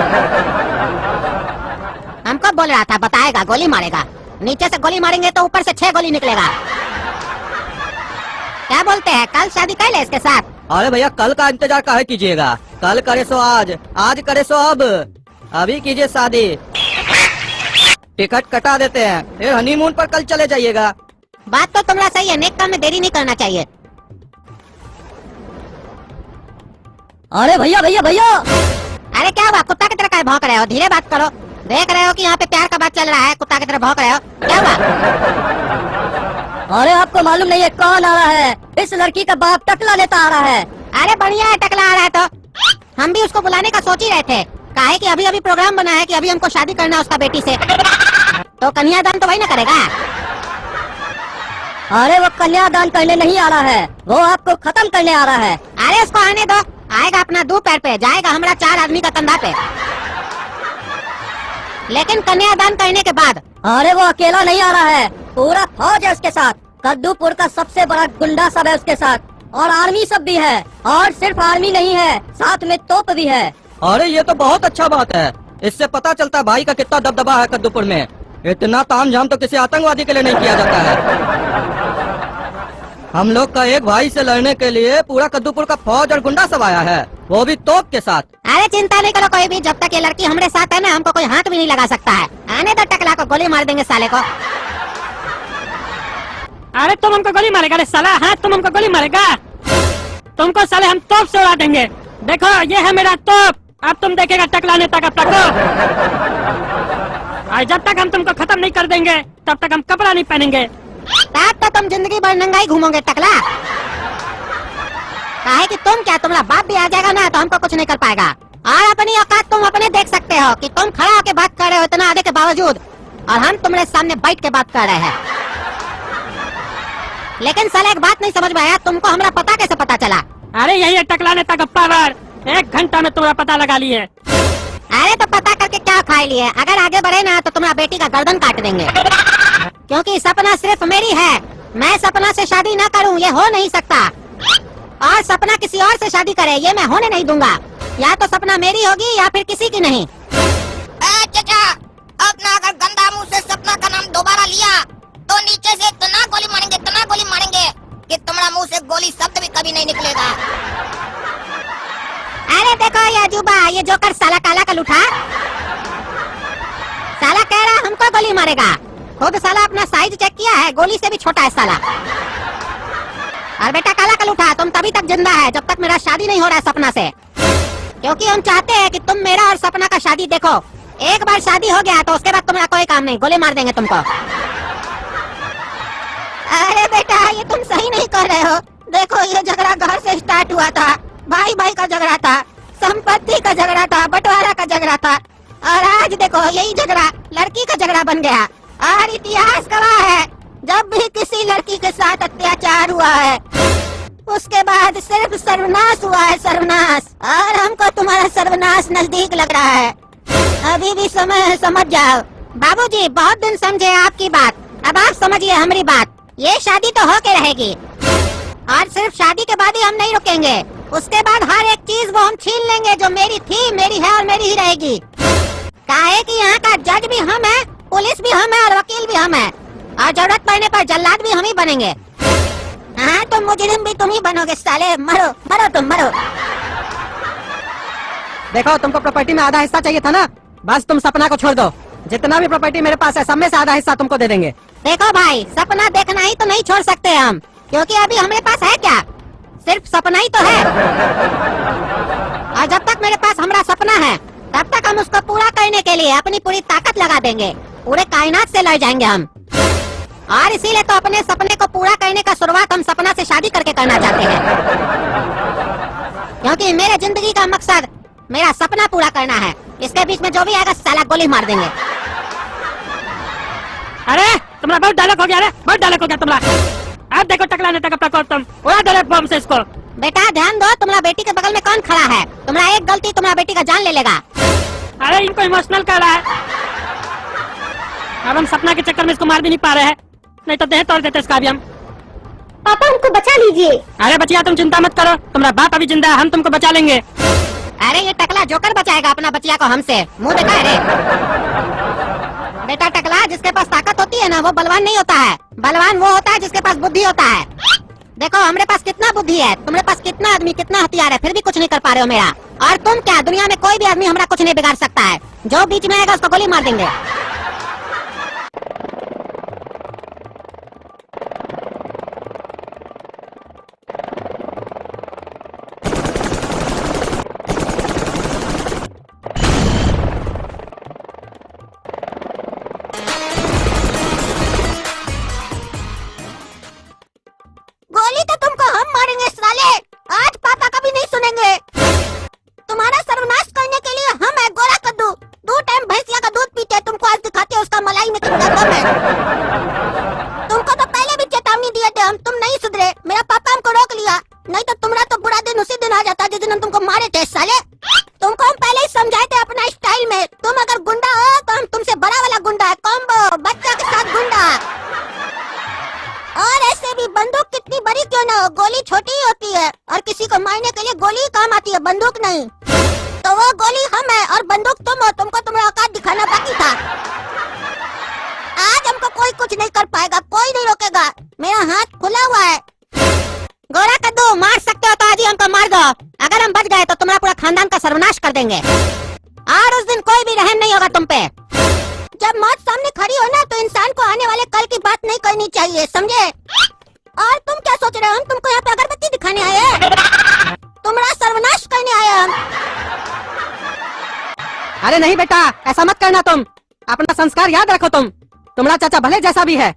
हमको बोल रहा था बताएगा, गोली मारेगा, नीचे से गोली मारेंगे तो ऊपर से 6 गोली निकलेगा। क्या बोलते हैं, कल शादी कर ले इसके साथ? अरे भैया, कल का इंतजार काहे कीजिएगा, कल करे सो आज, आज करे सो अब, अभी कीजिए शादी, टिकट कटा देते हैं, फिर हनीमून पर कल चले जाइएगा। बात तो तुम्हारा सही है, नेक काम में देरी नहीं करना चाहिए। अरे भैया भैया भैया, अरे क्या हुआ, कुत्ता की तरह काहे भौंक रहे हो, धीरे बात करो, देख रहे हो कि यहाँ पे प्यार का बात चल रहा है, कुत्ता की तरह भौंक रहे हो, क्या हुआ? अरे आपको मालूम नहीं है कौन आ रहा है, इस लड़की का बाप टकला लेता आ रहा है। अरे बढ़िया है, टकला आ रहा है तो हम भी उसको बुलाने का सोच ही रहे थे, काहे कि अभी अभी प्रोग्राम बना है कि अभी हमको शादी करना है उसका बेटी से, तो कन्यादान तो वही ना करेगा। अरे वो कन्यादान करने नहीं आ रहा है, वो आपको खत्म करने आ रहा है। अरे उसको आने दो, आएगा अपना 2 पैर पे, जाएगा हमारा 4 आदमी का कंधा पे, लेकिन कन्यादान करने के बाद। अरे वो अकेला नहीं आ रहा है, पूरा फौज है उसके साथ, कद्दूपुर का सबसे बड़ा गुंडा सब है उसके साथ, और आर्मी सब भी है, और सिर्फ आर्मी नहीं है, साथ में तोप भी है। अरे ये तो बहुत अच्छा बात है, इससे पता चलता है भाई का कितना दबदबा है कद्दूपुर में, इतना तामझाम तो किसी आतंकवादी के लिए नहीं किया जाता है। हम लोग का एक भाई से लड़ने के लिए पूरा कद्दूपुर का फौज और गुंडा सब आया है, वो भी तोप के साथ। अरे चिंता नहीं करो कोई भी, जब तक ये लड़की हमारे साथ है ना, हमको कोई हाथ भी नहीं लगा सकता है। आने दो टकला को, गोली मार देंगे साले को। अरे तुम हमको गोली मारेगा, अरे साला, हाँ तुम हमको गोली मारेगा, तुमको साले हम तोप से उड़ा देंगे। देखो ये है मेरा तोप, अब तुम देखेगा टकला नेता का प्रकोप। और जब तक हम तुमको खत्म नहीं कर देंगे तब तक हम कपड़ा नहीं पहनेंगे। तब तो तुम जिंदगी भर नंगा ही घूमोगे टकला, काहे कि तुम क्या, तुम्हारा बाप भी आ जाएगा ना तो हमको कुछ नहीं कर पाएगा। और अपनी औकात तुम अपने देख सकते हो कि तुम खड़ा होकर बात कर रहे हो इतना आगे के बावजूद, और हम तुम्हारे सामने बैठ के बात कर रहे हैं। लेकिन साले एक बात नहीं समझ में आया, तुमको हमारा पता कैसे पता चला? अरे यही है टकला नेता का पावर, 1 घंटा में तुम्हारा पता लगा लिए। अरे तो पता करके क्या खा लिए, अगर आगे बढ़े ना तो तुम्हारा बेटी का गर्दन काट देंगे, क्योंकि सपना सिर्फ मेरी है, मैं सपना से शादी ना करूं ये हो नहीं सकता, और सपना किसी और से शादी करे ये मैं होने नहीं दूंगा। या तो सपना मेरी होगी या फिर किसी की नहीं। चाचा, अपना अगर गंदा मुंह से सपना का नाम दोबारा लिया तो नीचे से इतना गोली मारेंगे कि तुम्हारा मुंह से गोली शब्द भी कभी नहीं निकलेगा। अरे देखो ये अजूबा, ये जोकर साला काला का लूठा, साला कह रहा हमको गोली मारेगा, खुद साला अपना साइज चेक किया है, गोली से भी छोटा है साला। और बेटा काला का लूठा, तुम तभी तक जिंदा है जब तक मेरा शादी नहीं हो रहा है सपना से, क्योंकि हम चाहते हैं कि तुम मेरा और सपना का शादी देखो। एक बार शादी हो गया तो उसके बाद तुम्हारा कोई काम नहीं, गोली मार देंगे तुमको। अरे बेटा ये तुम सही नहीं कर रहे हो, देखो ये झगड़ा घर से स्टार्ट हुआ था, भाई भाई का झगड़ा था, संपत्ति का झगड़ा था, बंटवारा का झगड़ा था, और आज देखो यही झगड़ा लड़की का झगड़ा बन गया। और इतिहास गवाह है, जब भी किसी लड़की के साथ अत्याचार हुआ है उसके बाद सिर्फ सर्वनाश हुआ है, सर्वनाश। और हमको तुम्हारा सर्वनाश नजदीक लग रहा है, अभी भी समय है, समझ जाओ। बाबूजी बहुत दिन समझे आपकी बात, अब आप समझिए हमारी बात। ये शादी तो होके रहेगी, और सिर्फ शादी के बाद ही हम नहीं रुकेंगे। उसके बाद हर एक चीज वो हम छीन लेंगे जो मेरी थी, मेरी है और मेरी ही रहेगी। काहे कि यहाँ का जज भी हम है, पुलिस भी हम है और वकील भी हम है, और जरूरत पड़ने पर जल्लाद भी हम ही बनेंगे। हाँ तो मुजरिम भी तुम ही बनोगे साले। मरो मरो तुम मरो। देखो तुमको प्रॉपर्टी में आधा हिस्सा चाहिए था ना, बस तुम सपना को छोड़ दो। जितना भी प्रॉपर्टी मेरे पास है सब में से आधा हिस्सा तुमको दे देंगे। देखो भाई, सपना देखना ही तो नहीं छोड़ सकते हम, क्योंकि अभी हमारे पास है क्या, सिर्फ सपना ही तो है। और जब तक मेरे पास हमारा सपना है तब तक हम उसको पूरा करने के लिए अपनी पूरी ताकत लगा देंगे। पूरे कायनात से लड़ जाएंगे हम। और इसीलिए तो अपने सपने को पूरा करने का शुरुआत हम सपना से शादी करके करना चाहते हैं, क्योंकि मेरे जिंदगी का मकसद मेरा सपना पूरा करना है। इसके बीच में जो भी आएगा साला गोली मार देंगे। अरे तुम्हारा बहुत डायलॉग हो गया, अरे बहुत डायलॉग हो गया तुम्हारा। अब देखो टकला नेता का प्रकोप, तुम उड़ा दो बम से इसको। बेटा ध्यान दो, तुम्हारा बेटी के बगल में कौन खड़ा है? तुम्हारा एक गलती तुम्हारा बेटी का जान ले लेगा। अरे इनको इमोशनल कर रहा है। अब हम सपना के चक्कर में इसको मार भी नहीं पा रहे हैं, नहीं तो देह तोड़ देते इसका भी हम। पापा हमको बचा लीजिए। अरे बचिया तुम चिंता मत करो, तुम्हारा बाप अभी जिंदा है, हम तुमको बचा लेंगे। अरे ये टकला जोकर बचाएगा अपना बचिया को हमसे, मुंह देखा है रे? बेटा टकला, जिसके पास ताकत होती है ना वो बलवान नहीं होता है, बलवान वो होता है जिसके पास बुद्धि होता है। देखो हमारे पास कितना बुद्धि है, तुम्हारे पास कितना आदमी कितना हथियार है, फिर भी कुछ नहीं कर पा रहे हो मेरा। और तुम क्या, दुनिया में कोई भी आदमी हमारा कुछ नहीं बिगाड़ सकता है। जो बीच में आएगा उसको गोली मार देंगे। गोली तो तुमको हम मारेंगे साले, आज पापा का भी नहीं सुनेंगे। तुम्हारा सर्वनाश करने के लिए हम है गोरा कद्दू, 2 टाइम भैंसिया का दूध पीते, तुमको आज दिखाते हैं उसका मलाई में कितना दम है। तुमको तो पहले भी चेतावनी दिए थे हम, तुम नहीं सुधरे। मेरा पापा हमको रोक लिया, नहीं तो तुम्हारा तो बुरा दिन उसी दिन आ जाता जिस दिन हम तुमको मारे थे साले। तुमको हम पहले ही समझाए थे अपना स्टाइल में, तुम अगर गुंडा हो तो हम तुमसे बड़ा वाला गुंडा है, कॉम्बो बच्चा के साथ गुंडा। और ऐसे भी बंदूक कितनी बड़ी क्यों ना हो, गोली छोटी ही होती है, और किसी को मारने के लिए गोली ही काम आती है, बंदूक नहीं। तो वो गोली हम है और बंदूक तुम हो, तुमको तुम्हारा औकात दिखाना बाकी था। आज हमको कोई कुछ नहीं कर पाएगा, कोई नहीं रोकेगा, मेरा हाथ खुला हुआ है। गोरा कद्दू, मार सकते हो तो आज ही हमको मार दो, अगर हम बच गए तो तुम्हारा पूरा खानदान का सर्वनाश कर देंगे, और उस दिन कोई भी रहम नहीं होगा तुम पे। जब मौत सामने खड़ी हो ना तो इंसान को आने वाले कल की बात नहीं करनी चाहिए, समझे? और तुम क्या सोच रहे हो, हम तुमको यहाँ पे अगरबत्ती दिखाने आए हैं? तुम्हारा सर्वनाश करने आए हम। अरे नहीं बेटा, ऐसा मत करना, तुम अपना संस्कार याद रखो। तुम्हारा चाचा भले जैसा भी है,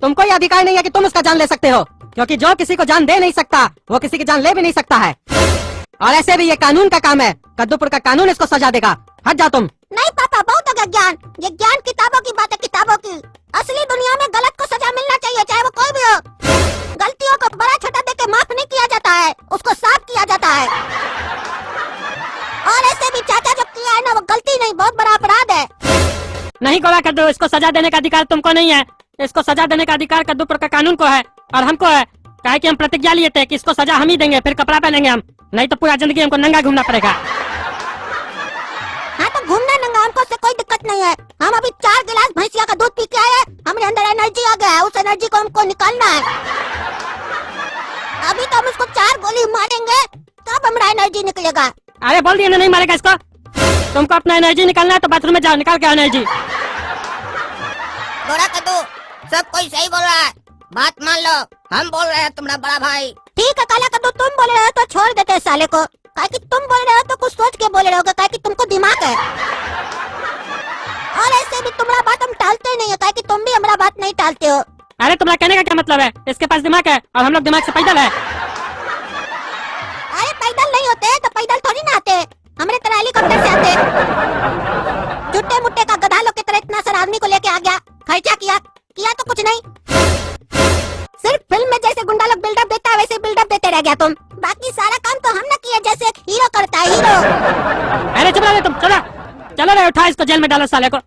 तुमको ये अधिकार नहीं है कि तुम उसका जान ले सकते हो, क्योंकि जो किसी को जान दे नहीं सकता वो किसी की जान ले भी नहीं सकता है। और ऐसे भी ये कानून का काम है, कद्दूपुर का कानून इसको सजा देगा। हट जाओ तुम। नहीं पापा, बहुत हो गया ज्ञान, ये ज्ञान किताबों की बात है, किताबों की। असली दुनिया में गलत को सजा मिलना चाहिए, चाहे वो कोई भी हो। गलतियों को बड़ा छोटा देके माफ नहीं किया जाता है, उसको साफ किया जाता है। और ऐसे भी चाचा जो किया है ना वो गलती नहीं, बहुत बड़ा अपराध है। नहीं गोरा कद्दू, इसको सजा देने का अधिकार तुमको नहीं है, इसको सजा देने का अधिकार कद्दूपुर का कानून को है और हमको है। काहे कि हम प्रतिज्ञा लिए थे कि इसको सजा हम ही देंगे, फिर कपड़ा पहनेंगे हम, नहीं तो पूरा जिंदगी हमको नंगा घूमना पड़ेगा। हाँ तो घूमना नंगा हमको से कोई दिक्कत नहीं है। हम अभी 4 गिलास भैंसिया का दूध पी के आए, हमारे अंदर एनर्जी आ गया है, उस एनर्जी को हमको निकालना है। अभी तो हम उसको 4 गोली मारेंगे तब हमारा एनर्जी निकलेगा। अरे बोल दिया ना, नहीं मारेगा इसको। तुमको अपना एनर्जी निकालना है तो बाथरूम में जाओ, निकाल के एनर्जी। गोरा कद्दू, सब कोई सही बोल रहा है, बात मान लो, हम बोल रहे हैं तुम्हारा बड़ा भाई। ठीक है काला कद्दू, तुम बोल रहे हो तो छोड़ देते हैं साले को, काहे कि तुम बोल रहे हो तो कुछ सोच के बोल रहे हो, काहे कि तुमको दिमाग है। और ऐसे भी तुम्हारा बात हम टालते नहीं है, काहे कि तुम भी हमारा बात नहीं टालते हो। अरे तुम्हारा कहने का क्या मतलब है, इसके पास दिमाग है और हम लोग दिमाग से पैदल है। अरे पैदल नहीं होते तो पैदल थोड़ी ना आते, हमारे तरह हेलीकॉप्टर से आते। चुट्टे मुट्टे का गधा लोग की तरह इतना सारा आदमी को लेके आ गया, खर्चा किया तो कुछ नहीं, सिर्फ फिल्म में जैसे गुंडा लोग बिल्डअप देता है वैसे बिल्डअप देते रह गया तुम। बाकी सारा काम तो हम ना किया, जैसे एक हीरो करता है, हीरो। अरे चुप रहो तुम, चलो चलो रे, उठा इसको जेल में डालो साले को।